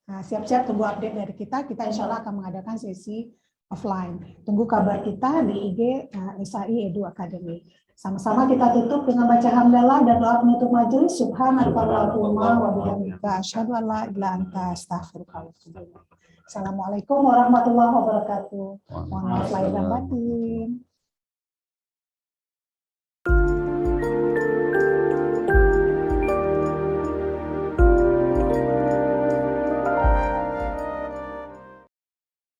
Nah, siap-siap tunggu update dari kita. Kita insya Allah akan mengadakan sesi offline. Tunggu kabar kita di IG SI Edu Academy. Sama-sama kita tutup dengan baca hamdalah dan doa penutup majelis. Subhanallahumma wa bihamdika asyhadu an la ilaha illa anta astaghfiruka wa atubu ilaik. Assalamualaikum warahmatullahi wabarakatuh. Mohon maaf lahir dan batin.